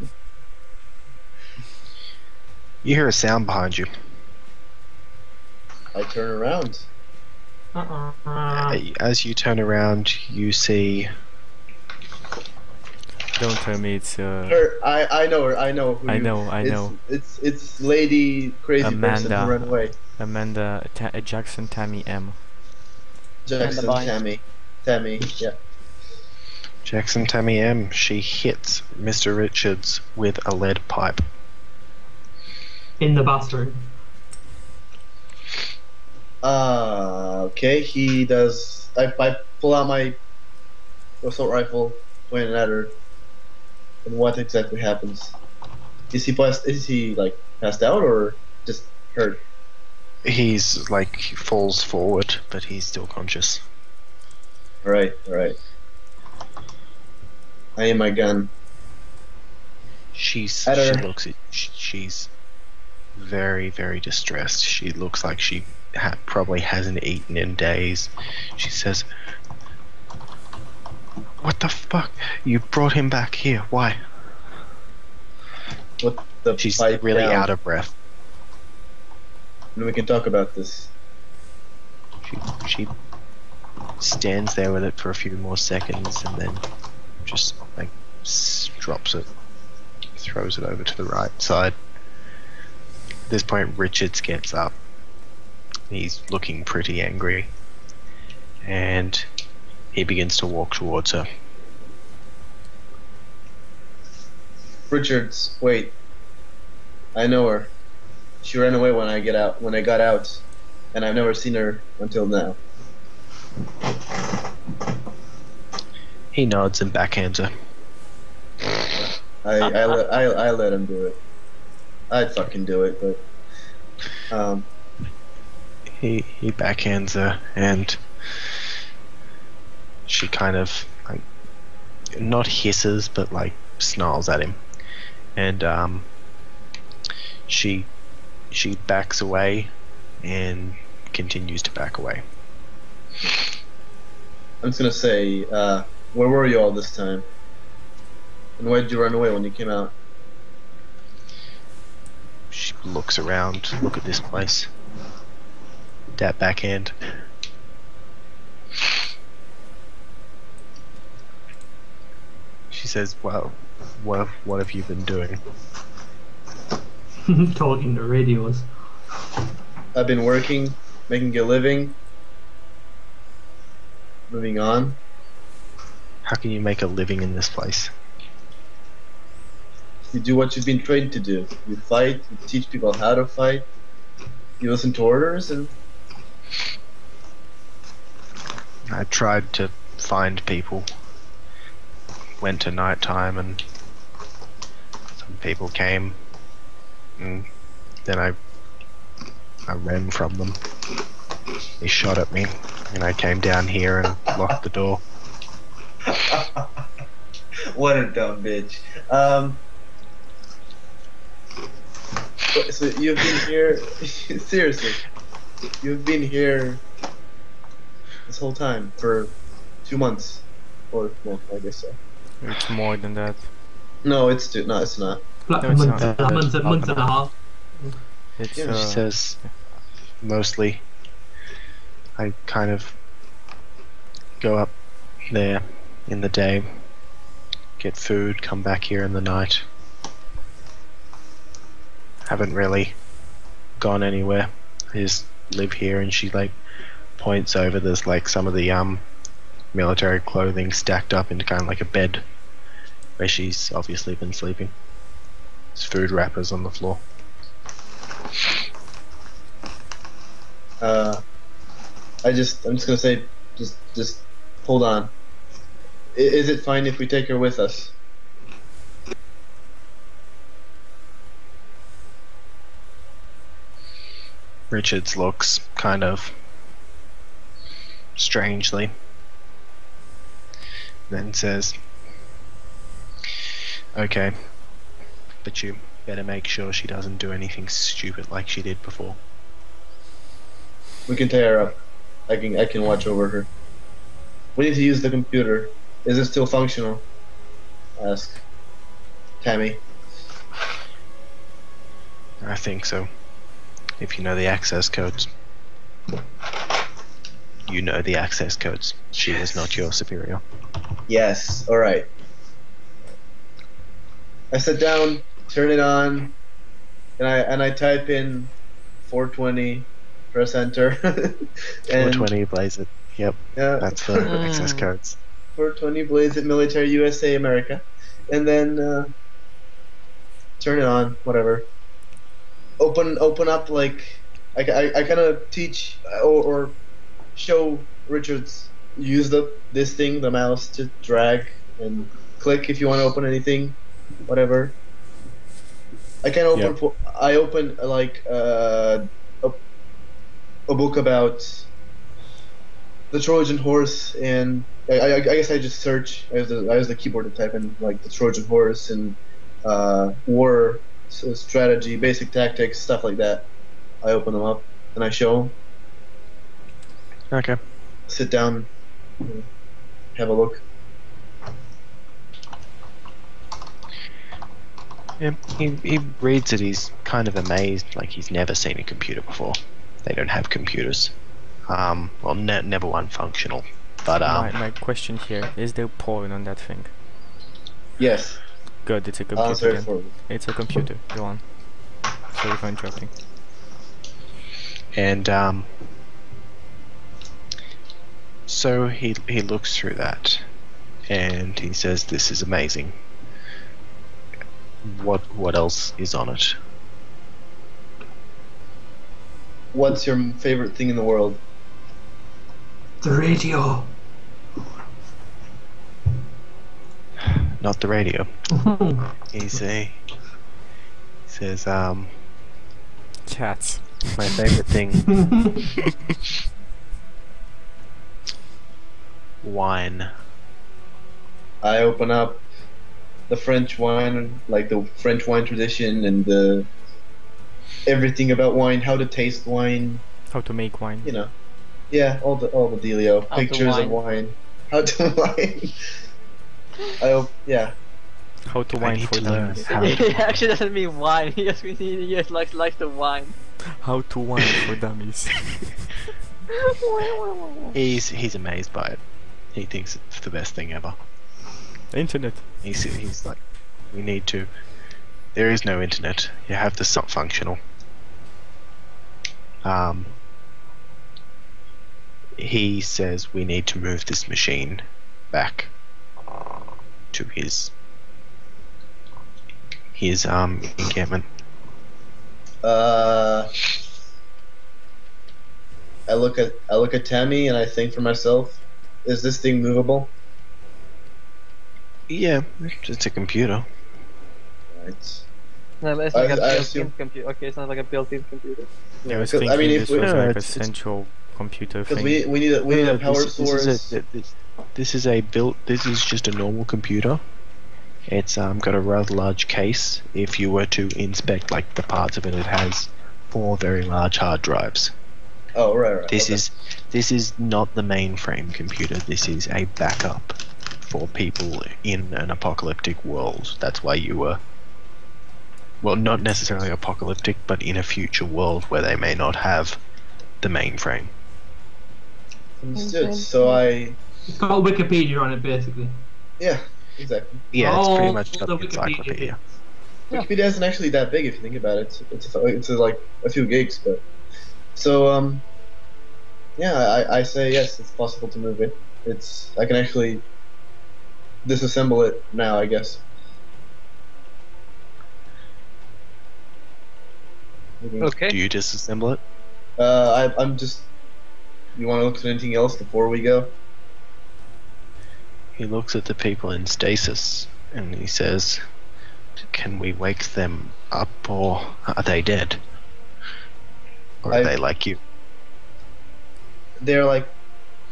You hear a sound behind you. I turn around. As you turn around, you see. Don't tell me it's Her, I know her. I know. Who I you- know. It's Lady Crazy Person Amanda. who ran away. Amanda Jackson Tammy M. Jackson Amanda Tammy. Yeah. Jackson Tammy M. She hits Mr. Richards with a lead pipe. In the bathroom. Okay. He does. I pull out my assault rifle, point it at her. And what exactly happens? Is he like passed out or just hurt? He's like he falls forward, but he's still conscious. All right. I aim my gun. She At her. looks at. She's very, very distressed. She looks like she probably hasn't eaten in days. She says, "What the fuck? You brought him back here? Why?" What the She's pipe really down, out of breath. and we can talk about this. She stands there with it for a few more seconds and then just like drops it, throws it over to the right side. At this point, Richards gets up. He's looking pretty angry, and he begins to walk towards her. Richards, wait. I know her. She ran away when I got out, and I've never seen her until now. He nods and backhands her. I let him do it. I'd fucking do it, but He backhands her, and she kind of like not hisses, but like snarls at him, and she backs away and continues to back away. I'm just gonna say, where were you all this time? And why did you run away when you came out? She looks around. Look at this place. That backhand. She She says, "Well, what have you been doing?" Talking to radios. I've been working, making a living, moving on. How can you make a living in this place? You do what you've been trained to do. You fight, you teach people how to fight, you listen to orders, and I tried to find people. Went to night time and some people came, and then I ran from them. They shot at me, and I came down here and locked the door. what a dumb bitch. So you've been here, seriously, you've been here this whole time for 2 months, or no, I guess so. It's more than that. No, it's two. No, it's not. Like No, a it's month, not. a month and a half. It's Yeah, She says, mostly, I kind of go up there in the day, get food, come back here in the night. Haven't really gone anywhere. I just live here, and she like points over. There's like some of the military clothing stacked up into kind of like a bed where she's obviously been sleeping. There's food wrappers on the floor. I'm just gonna say, just hold on. Is it fine if we take her with us? Richards looks kind of strangely, then says, "Okay, but you better make sure she doesn't do anything stupid like she did before." We can tie her up. I can watch over her. We need to use the computer. Is it still functional? Ask Tammy. I think so. If you know the access codes. You know the access codes. She is not your superior. Yes. All right. I sit down, turn it on, and I type in 420, press enter. And 420 blaze it. Yep, yeah, that's the access codes. 420 blaze it, military USA America, and then turn it on. Whatever. Open up, like I kind of teach or show Richards use this thing, the mouse, to drag and click if you want to open anything, whatever. I can open. Yep. I open like a book about the Trojan horse, and I guess I just search. I use the keyboard to type in like the Trojan horse and war strategy, basic tactics, stuff like that. I open them up and I show them. Okay. Sit down, have a look. Yeah, he reads it. He's kind of amazed, like he's never seen a computer before. They don't have computers. Well, never one functional. But my question here, is there porn on that thing? Yes. Good, it's a I'll answer computer it for again. you. It's a computer, go on. Sorry for interrupting. and so he looks through that, and he says, "This is amazing. What else is on it?" What's your favorite thing in the world? The radio. Not the radio. He says, Cats. "My favorite thing, wine." I open up the French wine, like the French wine tradition and the everything about wine, how to taste wine, How to make wine. you know. Yeah, all the dealio. How to Pictures of wine. wine. How to wine. Yeah. How to I wine need for to learn dummies. how. He actually doesn't mean wine. He just likes the wine. How to wine for dummies. He's amazed by it. He thinks it's the best thing ever. Internet. He's like, we need to. There is no internet. You have to stop functional. He says we need to move this machine back to his encampment. I look at Tammy and I think for myself, is this thing movable? Yeah, it's a computer. Right. No, but it's like a I built-in assume- computer. Okay, it's not like a built-in computer. Yeah, I was 'cause, thinking if this we, was No, like a it's- central computer because thing. we need a power source. This is just a normal computer. It's got a rather large case. If you were to inspect like the parts of it, it has 4 very large hard drives. Oh, right. This okay. is not the mainframe computer. This is a backup for people in an apocalyptic world. That's why you were, well, not necessarily apocalyptic, but in a future world where they may not have the mainframe. Understood. So It's got Wikipedia on it, basically. yeah, exactly. Yeah, it's pretty All much got the the Wikipedia encyclopedia. bits. Wikipedia isn't actually that big if you think about it. It's like a few gigs, but so yeah, I say yes, it's possible to move it. I can actually disassemble it now, I guess. Okay. Do you disassemble it? I'm just. You want to look at anything else before we go? He looks at the people in stasis and he says, "Can we wake them up, or are they dead? Or are they like you?" They're like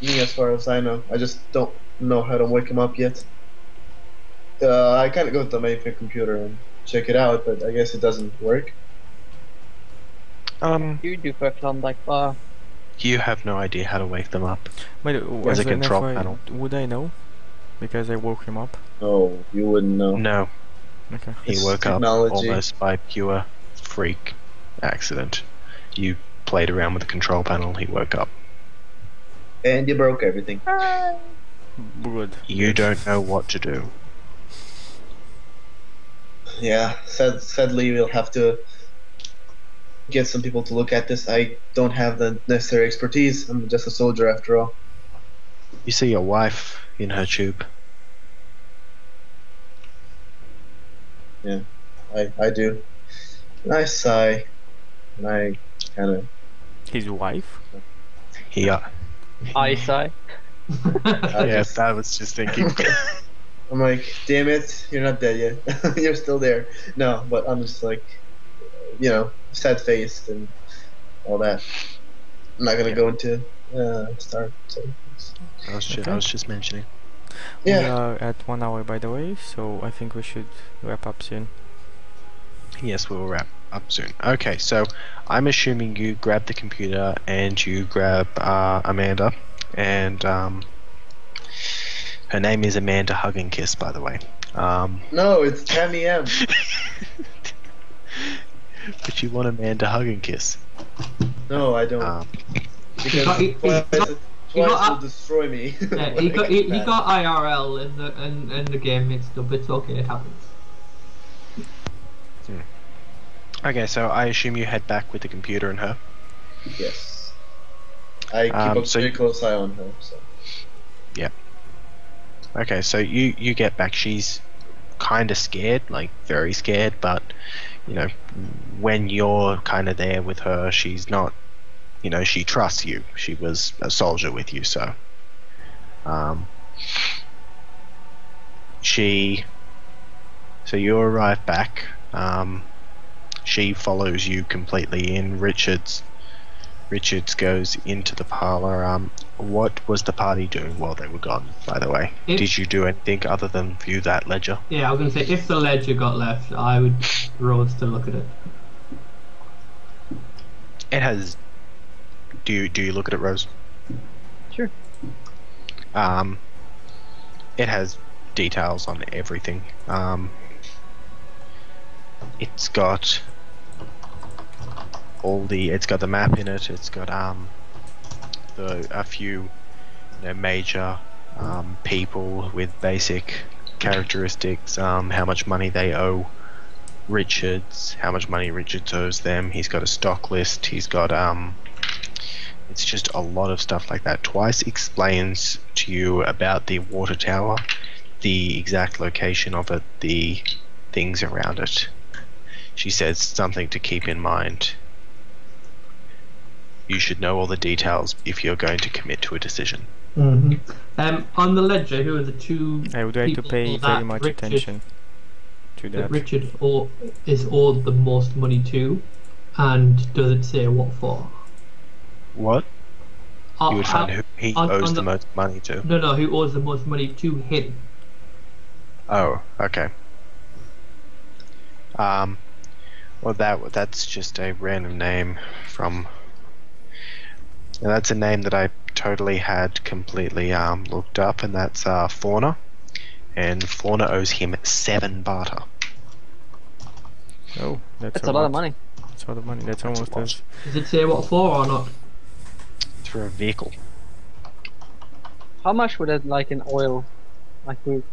me, as far as I know. I just don't know how to wake them up yet. I kind of go to the mainframe computer and check it out, but I guess it doesn't work. You do for a Klondike bar. You have no idea how to wake them up. But There's a as an control FYI, panel. would I know? Because I woke him up. No, you wouldn't know. No, Okay. he It's woke technology. up almost by pure freak accident. You played around with the control panel, he woke up. And you broke everything. Good. You don't know what to do. Yeah, sadly we'll have to get some people to look at this. I don't have the necessary expertise. I'm just a soldier after all. You see your wife in her tube. Yeah, I do. And I sigh, and I kind of. His wife? Yeah. I sigh. Yes, I was just thinking. I'm like, damn it, you're not dead yet. You're still there. No, but I'm just like, sad-faced and all that. I'm not gonna go into start. So, I was just mentioning. We yeah. are at 1 hour, by the way, so I think we should wrap up soon. Yes, we'll wrap up soon. Okay, so I'm assuming you grab the computer and you grab Amanda, and her name is Amanda Hug and Kiss, by the way. No, it's Tammy M. But you want Amanda Hug and Kiss. No, I don't. Because He Twice got will destroy me. Yeah, when he I got get he mad. got IRL in the game mixed up. It's okay, it happens. Okay, so I assume you head back with the computer and her. Yes. I keep a so very you- close eye on her. So. Okay, so you get back. She's kind of scared, like very scared, but when you're kind of there with her, she's not. She trusts you. She was a soldier with you, so. So you arrive back. She follows you completely in. Richards goes into the parlor. What was the party doing while they were gone, by the way? Did you do anything other than view that ledger? Yeah, I was gonna say if the ledger got left, I would Rose to look at it. It has. Do you look at it, Rose? Sure. It has details on everything. It's got it's got the map in it. It's got a few major people with basic characteristics, how much money they owe Richards, how much money Richards owes them. He's got a stock list. He's got it's just a lot of stuff like that. Twice explains to you about the water tower, the exact location of it, the things around it. She says something to keep in mind. You should know all the details if you're going to commit to a decision. On the ledger, who are the two? I would like to people pay that very much Richard- attention to That that. Richard is owed the most money to, and does it say what for? What? You would find who he on owes the- the most money to. No, who owes the most money to him? Oh, okay. Well, that's just a random name from. Now that's a name that I totally had completely looked up, and that's Fauna, and Fauna owes him 7 barter. Oh, That's a lot of money. That's a lot of money. That's That's a almost lot. as. Does it say what for or not? It's for a vehicle. How much would it like in oil, like we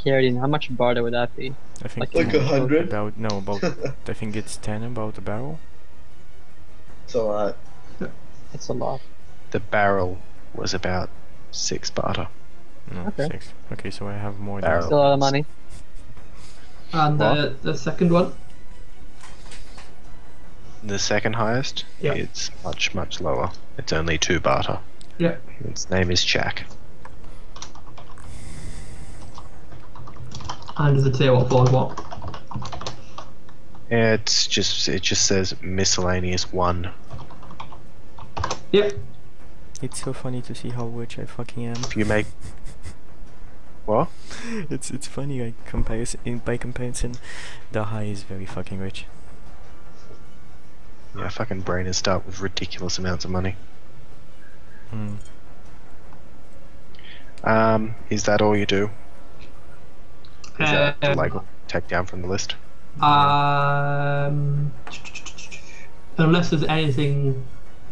carried in? How much barter would that be? I think Like 100? about I think it's 10 about a barrel. It's a lot. It's a lot. The barrel was about 6 barter. No, Okay. 6. Okay, so I have more Barrel. It's a lot of money. And What? the second one? The second highest, Yeah. it's much lower. It's only 2 barter. Yeah. Its name is Jack. And does it say what for what? It just says miscellaneous 1. Yeah. It's so funny to see how rich I fucking am. If you make what? It's funny like by comparison, the high is very fucking rich. Yeah, fucking brainers start with ridiculous amounts of money. Hmm. Is that all you do? Is that Um, like take down from the list? Unless there's anything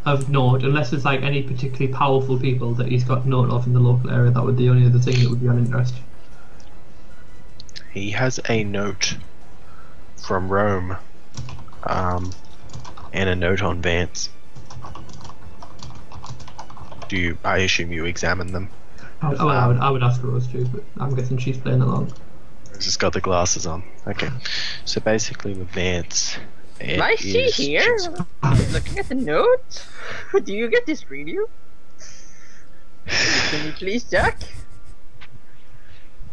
of note, unless there's like any particularly powerful people that he's got note of in the local area, that would be the only other thing that would be of interest. He has a note from Rome, and a note on Vance. I assume you examine them. I would ask Rose too, but I'm guessing she's playing along. He's just got the glasses on. Okay. So basically with Vance, it I see is here. just- Looking at the note. Do you get this radio? Can you please, Jack?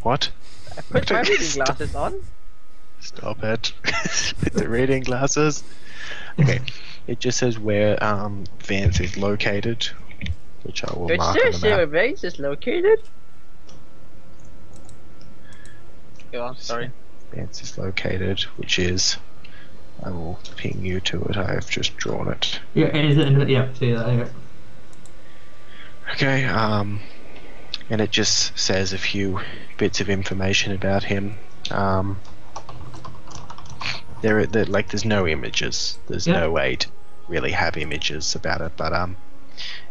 What? I put my reading glasses on. Stop it. With the reading glasses. Okay. It just says where Vance is located, which I will It mark on says the where map. Vance is located. Go on, sorry. Vance is located, which is. I will ping you to it. I have just drawn it. Yeah, is it? Yeah, see that. Yeah. Okay. And it just says a few bits of information about him. There's no images. There's Yeah. no way to really have images about it, but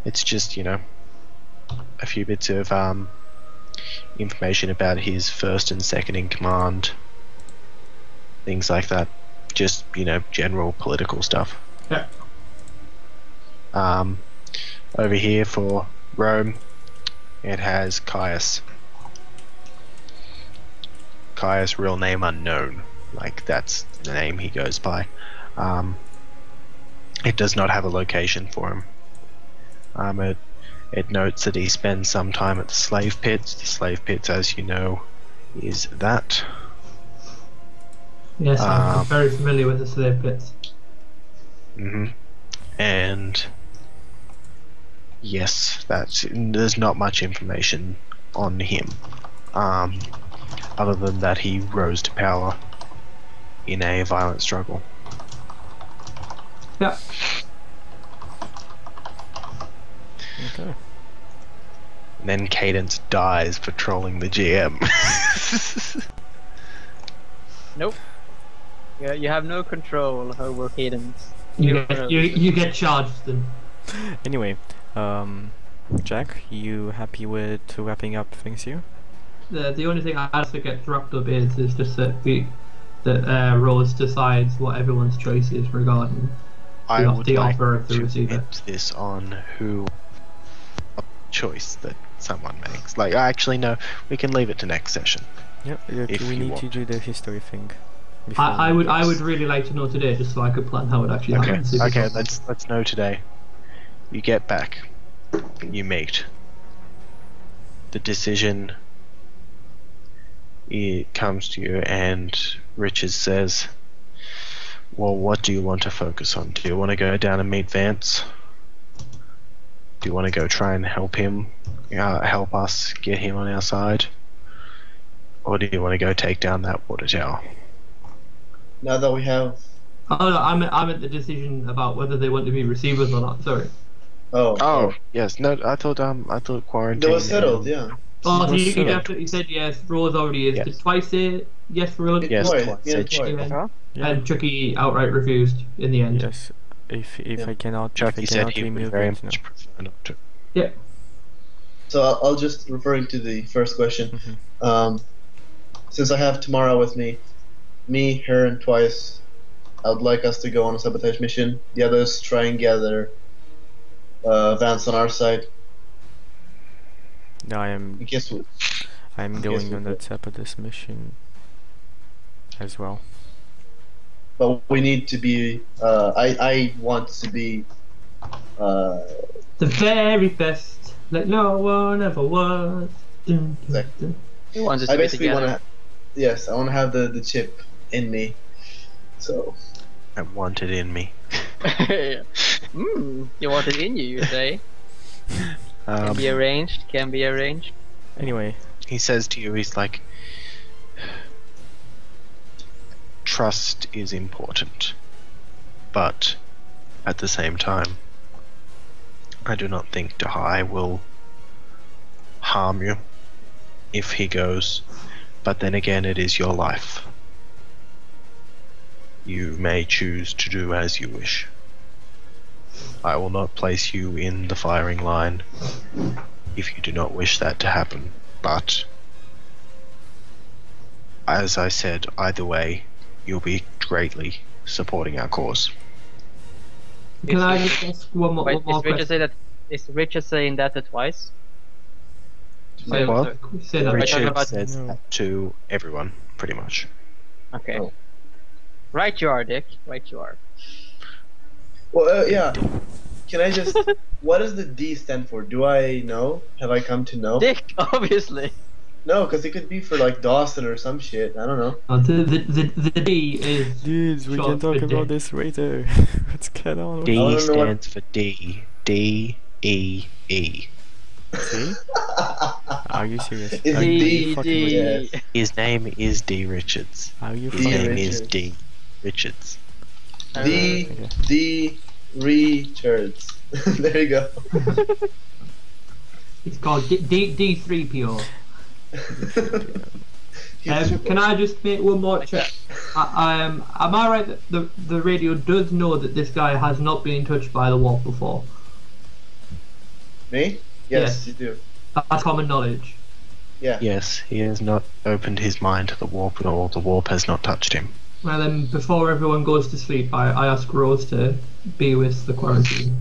it's just a few bits of information about his first and second in command, things like that. Just general political stuff. Yeah. Over here for Rome, it has Caius. Caius, real name unknown. Like that's the name he goes by. It does not have a location for him. It notes that he spends some time at the slave pits. The slave pits, as you know, is that. Yes, I'm very familiar with the slave pits. And yes, there's not much information on him, other than that he rose to power in a violent struggle. Yeah. Okay. And then Cadence dies patrolling the GM. Nope. You have no control over Cadence. You get charged then. Anyway, Jack, you happy with wrapping up things here? The only thing I ask that gets wrapped up is just that Rose decides what everyone's choice is regarding I would the like offer of the to receiver. end this on who a choice that someone makes. Like, actually, no, we can leave it to next session. Yep, If we you need want. to do the history thing. before I we would close. really like to know today, just so I could plan how it actually Okay, happens. if it's okay, not- let's know today. You get back. You meet. The decision it comes to you, and Richard says, well, what do you want to focus on? Do you want to go down and meet Vance? Do you want to go try and help him, help us get him on our side? Or do you want to go take down that water tower? Now that we have. Oh no, I'm at the decision about whether they want to be receivers or not. Sorry. Oh, yes, no, I thought quarantine. That was settled, yeah. Oh, so was you settled. definitely said yes. Rose already is. Yes. Did twice say yes for Rose? Yes, Twice, twice. yeah, Said she- twice. Huh? Yeah. And Chucky outright refused in the end. Yes. If Yeah. I cannot, Chucky if I said cannot he would remove very it, no. much prefer not to. Yeah. So I'll just referring to the first question. Mhm. Since I have Tamara with me, her, and Twice, I would like us to go on a sabotage mission. The others try and gather Vance on our side. No, In case we, I'm Yes, going we on that sabotage mission as well. but we need to be. I want to be. The very best, like no one ever was. Dun, dun, Exactly. dun. He wants us I to be basically want together. to. Yes, I want to have the chip in me. So I want it in me. You want it in you, you say? Can be arranged, can be arranged. Anyway, He says to you, he's like, trust is important, but at the same time, I do not think Dahai will harm you if he goes, but then again, it is your life. You may choose to do as you wish. I will not place you in the firing line if you do not wish that to happen, but as I said, either way, you'll be greatly supporting our cause. Can I just ask one more, Wait, one more question? is Richard saying that twice? Say What? Say that. Richard- Richard about- says No. that to everyone, pretty much. Okay. Oh. Right you are, Dick. Right you are. well, yeah. Can I just? What does the D stand for? Do I know? Have I come to know? Dick, obviously. No, because it could be for like Dawson or some shit. I don't know. The D is. dudes, we short can talk for about dick. this later. Let's get on with D wanna know what- stands for D. D-E-E. See? Are you serious? Is Are it you D, fucking D? with me? Yes. His name is D. Richards. Are you His D. fucking name is Richards. D. Richards. D Okay. D Richards. There you go. It's called D3PO. Can I just make one more check? Am I right that the radio does know that this guy has not been touched by the warp before? Me? Yes. Yes, you do. That's common knowledge. Yeah. Yes, he has not opened his mind to the warp, or the warp has not touched him. Well then, before everyone goes to sleep, I ask Rose to be with the quarantine.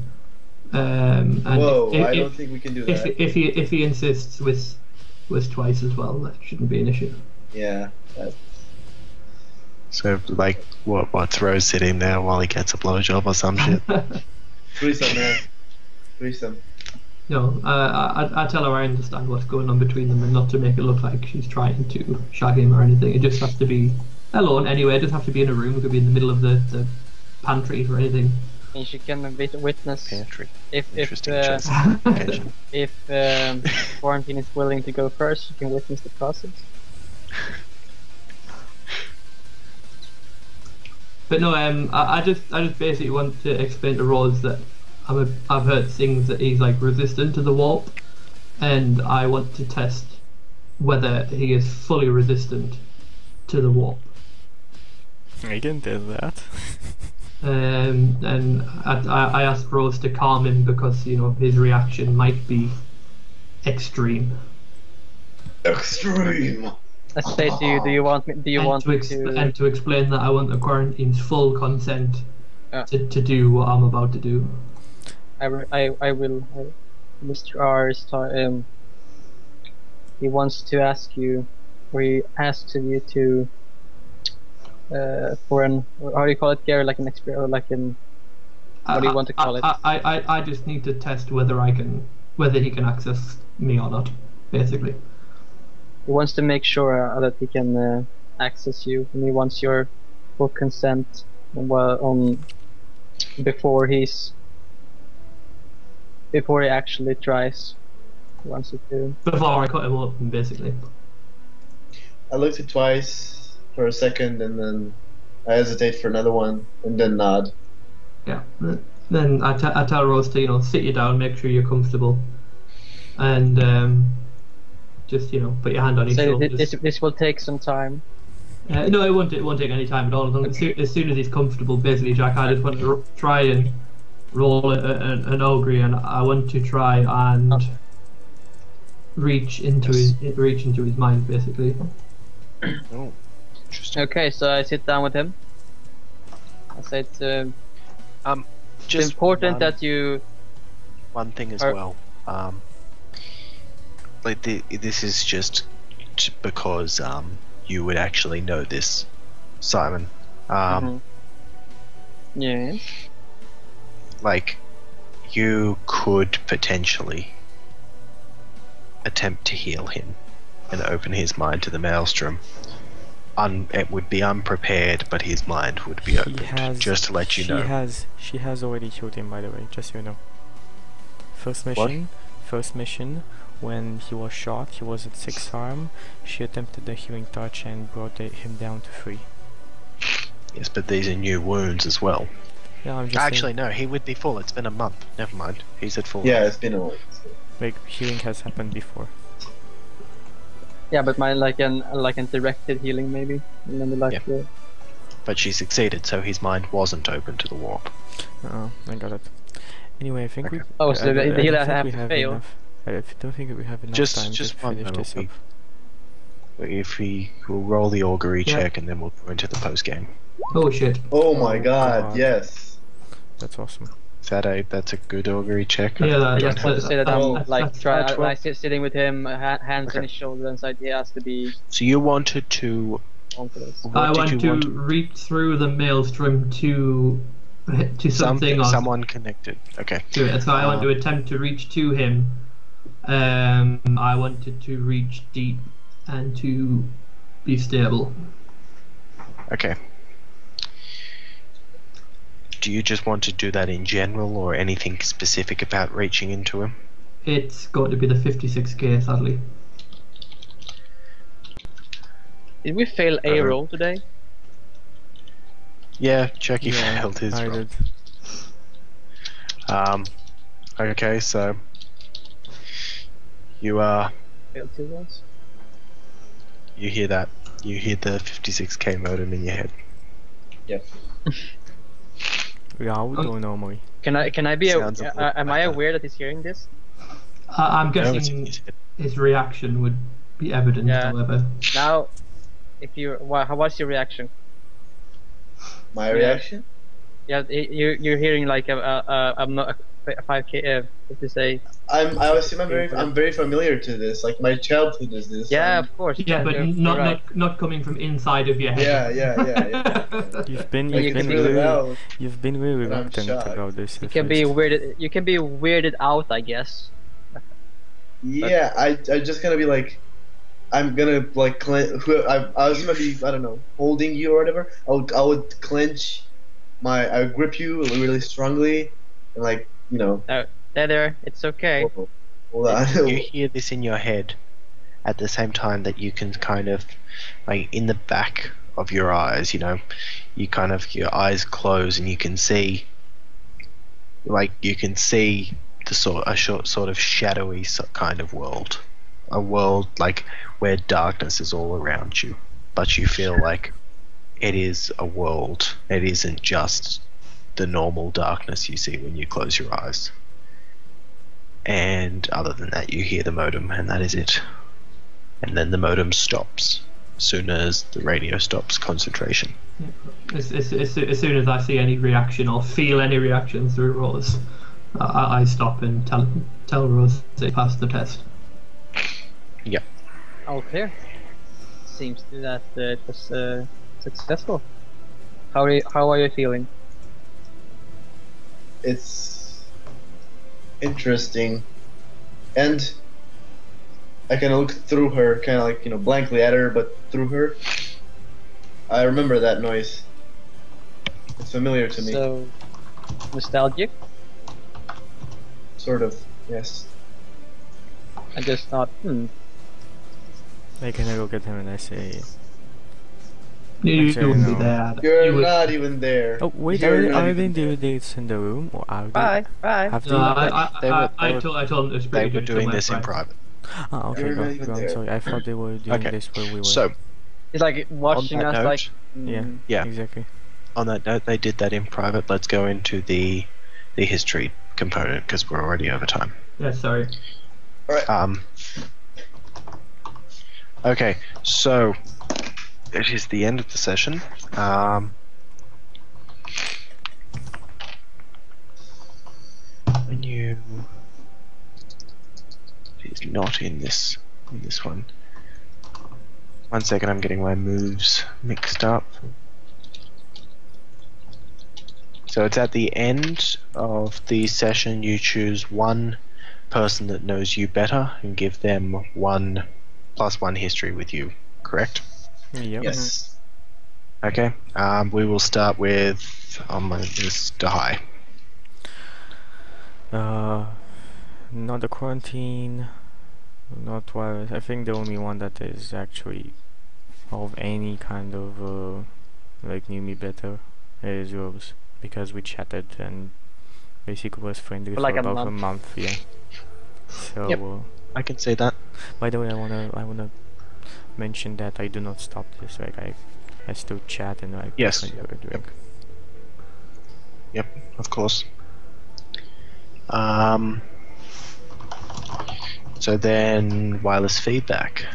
And Whoa, if, I don't think we can do that. if he insists with Twice as well, that shouldn't be an issue. Yeah. That's... So, like, what's Rose sitting there while he gets a blowjob or some shit? Threesome, man. Threesome. No, I tell her I understand what's going on between them, and not to make it look like she's trying to shag him or anything. It just has to be alone anyway. It doesn't have to be in a room. It could be in the middle of the pantry or anything. And she can witness Pantry. if Interesting choice of location. if quarantine is willing to go first, she can witness the process. But no, I just basically want to explain to Rose that I've heard things that he's like resistant to the warp, and I want to test whether he is fully resistant to the warp. I can tell that. And I asked Rose to calm him because his reaction might be extreme. Extreme. I say to you, do you want me? Do you want me to? And to explain that I want the quarantine's full consent to do what I'm about to do. I will. Mr. R is he wants to ask you, or he asks you to, for an, how do you call it, Gary? Like an experience, or like an, what do you want to call it? I just need to test whether he can access me or not, basically. He wants to make sure that he can access you, and he wants your full consent before he actually tries. He wants you to. Before I cut him open, basically. I looked at twice for a second, and then I hesitate for another one, and then nod. Yeah. Then I tell Rose to sit you down, make sure you're comfortable, and just put your hand on his shoulder. This will take some time. No, it won't take any time at all. As soon as he's comfortable, basically, Jack, I just want to try and roll an ogre, and I want to try and reach into his mind, basically. Oh, interesting. Okay, so I sit down with him. I say it's Just important that you. One thing as well. This is just because you would actually know this, Simon. Yeah. Like, you could potentially attempt to heal him and open his mind to the maelstrom. It would be unprepared, but his mind would be opened. Just to let you know. She has already killed him, by the way, just so you know. First mission, when he was shot, he was at 6 harm. She attempted the healing touch and brought him down to 3. Yes, but these are new wounds as well. Yeah, I'm just Actually, no, he would be full. It's been a month. Never mind. He's at full. Yeah, it's been a month. like healing has happened before. Yeah, but mine like an directed healing maybe, and then But she succeeded, so his mind wasn't open to the warp. I got it. Anyway, I think we. Oh, so the healer have to fail. I don't think we have enough time to finish this up. If we will roll the augury check and then we'll go into the post game. Oh shit! Oh my god! Yes. That's awesome. That's a good augury check. Yeah, I just want to say that I'm that's sitting with him, hands on his shoulder, and so he has to be. So you wanted to. I want to reach through the maelstrom to something or someone connected. Okay. To it. So I want to attempt to reach to him. I wanted to reach deep and to be stable. Okay. Do you just want to do that in general, or anything specific about reaching into him? It's got to be the 56k, sadly. Did we fail a roll today? Yeah, Chucky failed his I roll. did. Okay, so you Failed 2 rolls. you hear that? You hear the 56k modem in your head. Yep. Yeah, I would go normally. Can I be? Sounds Am I aware that he's hearing this? I'm No, it's in guessing his head. his reaction would be evident, Yeah. however. Now, if you, what's your reaction? My reaction? Yeah, you're hearing like I'm not a 5k. If you say. I'm very familiar to this. Like my childhood is this. Yeah, of course. Yeah, but you're right. not coming from inside of your head. Yeah. You've been really And I'm reluctant shocked. about this. You at can be first. weirded. You can be weirded out, I guess. Yeah, I just gonna be like, I'm gonna like I was gonna be, I don't know, holding you or whatever. I would clench I would grip you really strongly and like, you know. There, it's okay. Hold on. You hear this in your head at the same time that you can kind of, like, in the back of your eyes, you know, you kind of, your eyes close and you can see, like, the sort of shadowy kind of world. A world, like, where darkness is all around you. But you feel like it is a world. It isn't just the normal darkness you see when you close your eyes. And other than that, you hear the modem, and that is it. and then the modem stops as soon as the radio stops concentration. As soon as I see any reaction or feel any reaction through Rose, I stop and tell Rose they passed the test. Yep. All clear. Seems that it was successful. How are you feeling? It's interesting, and I kind of look through her, kind of like, blankly at her, but through her. I remember that noise. It's familiar to me. So nostalgic. Sort of, yes. I just thought, I can look at him and I say, You Actually, wouldn't no. be there. You're You would- not even there. oh wait, You're not are even they there. doing this in the room or are they? bye. Have No, they? I told him it's They pretty were good doing somewhere this in private. private. Ah, okay, You're not even go on, there. sorry. I thought they were doing Okay, this where we were. So, It's like watching On that us, note, like yeah, yeah. exactly. on that note, they did that in private. Let's go into the history component because we're already over time. Yeah, sorry. Okay, so it is the end of the session. Menu is not in this one. 1 second, I'm getting my moves mixed up. So it's at the end of the session. You choose one person that knows you better and give them 1+1 history with you. Correct? Yep. Yes. Okay. We will start with on my list High. Not the quarantine, not virus. I think the only one that is actually of any kind of like knew me better is Rose, because we chatted and basically was friendly For for like a about a month. month. Yeah. So Yep. I can say that. by the way, I wanna mention that I do not stop this. Like I still chat and like Yes. have a drink. Yep, of course. So then, wireless feedback.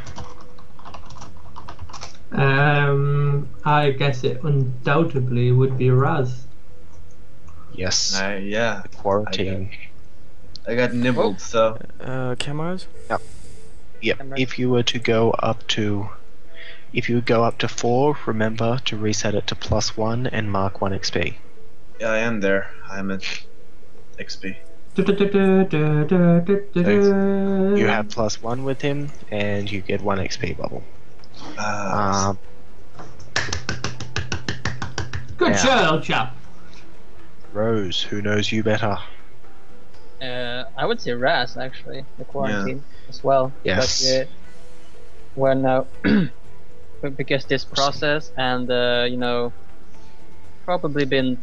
I guess it undoubtedly would be Raz. Yes. Yeah. Quarantine. I got nibbled, so. Cameras. Yep. Camera. If you were to go up to 4, remember to reset it to +1 and mark 1 XP. Yeah, I am there. I'm at XP. You have +1 with him, and you get 1 XP bubble. Good Yeah. show, old chap. Rose, who knows you better? I would say Raz actually, the quarantine as well. Yes. Because, when because this process and probably been.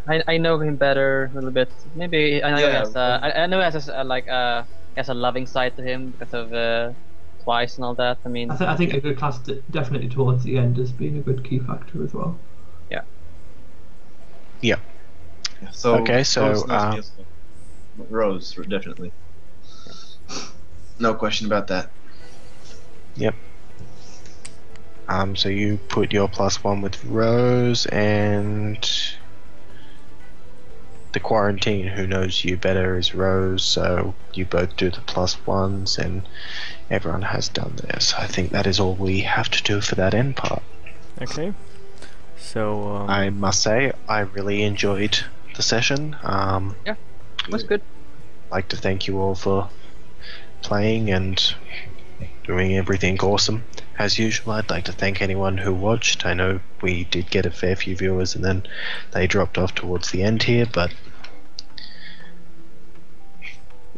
I know him better a little bit. Maybe I know Yeah, he has I know he has he has a loving side to him because of Twice and all that. I mean, I think I could class it definitely towards the end as being a good key factor as well. Yeah. Yeah, so Okay, so, Rose knows me as well. Rose, definitely. No question about that. Yep. So you put your +1 with Rose and the quarantine, who knows you better, is Rose, so you both do the +1s and everyone has done theirs. I think that is all we have to do for that end part. Okay. So I must say, I really enjoyed the session. it was good. I'd like to thank you all for playing and doing everything awesome. As usual, I'd like to thank anyone who watched. I know we did get a fair few viewers and then they dropped off towards the end here, but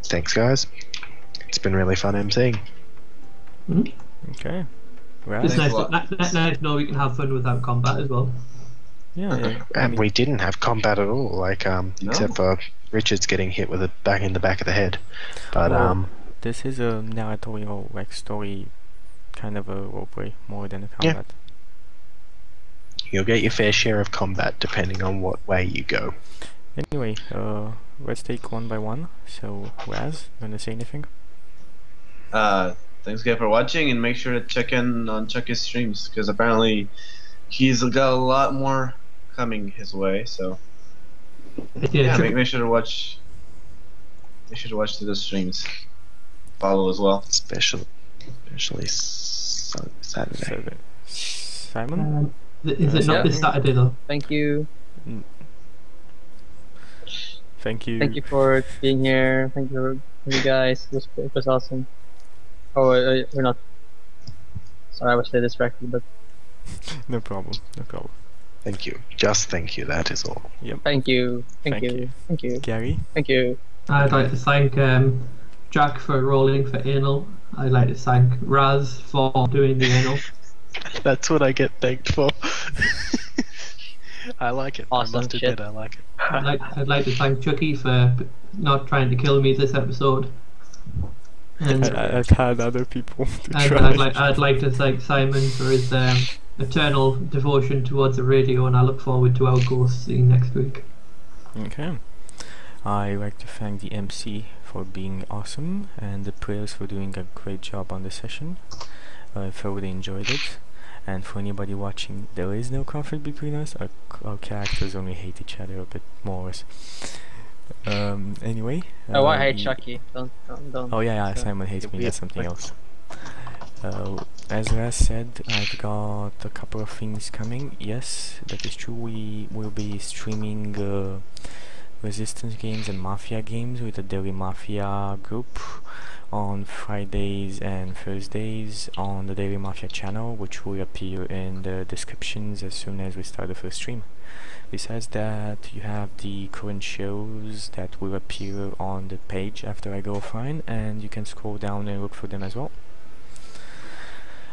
thanks guys. It's been really fun emceeing. okay. Right. It's Thanks nice, a lot. nice to know we can have fun without combat as well. Yeah. Yeah. I And mean, we didn't have combat at all, like except for Richard's getting hit with it back in the back of the head. But Well, this is a narratorial like story, kind of a roleplay more than a Yeah. combat. you'll get your fair share of combat depending on what way you go. Anyway, let's take one by one. So Raz, you wanna say anything? Thanks again for watching, and make sure to check in on Chucky's streams because apparently he's got a lot more coming his way. So yeah, Chuck- make sure to watch. Make sure to watch the streams. Follow as well. Especially Saturday. Simon? Is it not Yeah. this Saturday though? Thank you. Thank you. Thank you for being here. Thank you guys. It was awesome. Oh, we're not. Sorry, I was so distracted, but No problem. No problem. Thank you. Just thank you. That is all. Yep. thank you. Thank Thank you. you. Thank you. Gary? Thank you. I'd like to thank Jack for rolling for anal. I'd like to thank Raz for doing the anal. That's what I get thanked for. I like it. Awesome I must shit. admit, I like it. I'd like to thank Chucky for not trying to kill me this episode. And I've had other people to And try. I'd like to thank Simon for his eternal devotion towards the radio, and I look forward to our ghosting next week. Okay. I like to thank the MC for being awesome and the players for doing a great job on the session. I thoroughly enjoyed it. And for anybody watching, there is no conflict between us. Our characters only hate each other a bit more. Anyway. Oh, I hate we- Chucky. Don't. Oh yeah, so- Simon hates me. we- That's something else. As Raz said, I've got a couple of things coming. Yes, that is true. We will be streaming Resistance games and Mafia games with the Daily Mafia group on Fridays and Thursdays on the Daily Mafia channel, which will appear in the descriptions as soon as we start the first stream. Besides that, you have the current shows that will appear on the page after I go offline, and you can scroll down and look for them as well.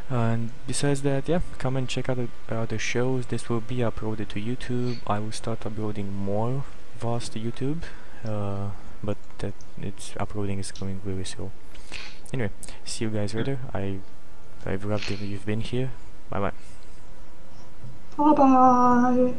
And besides that, yeah, come and check out the other shows. This will be uploaded to YouTube. I will start uploading more VODs to YouTube, but that its uploading is going really slow. Anyway, see you guys later. I've loved that you've been here. Bye bye. Bye bye.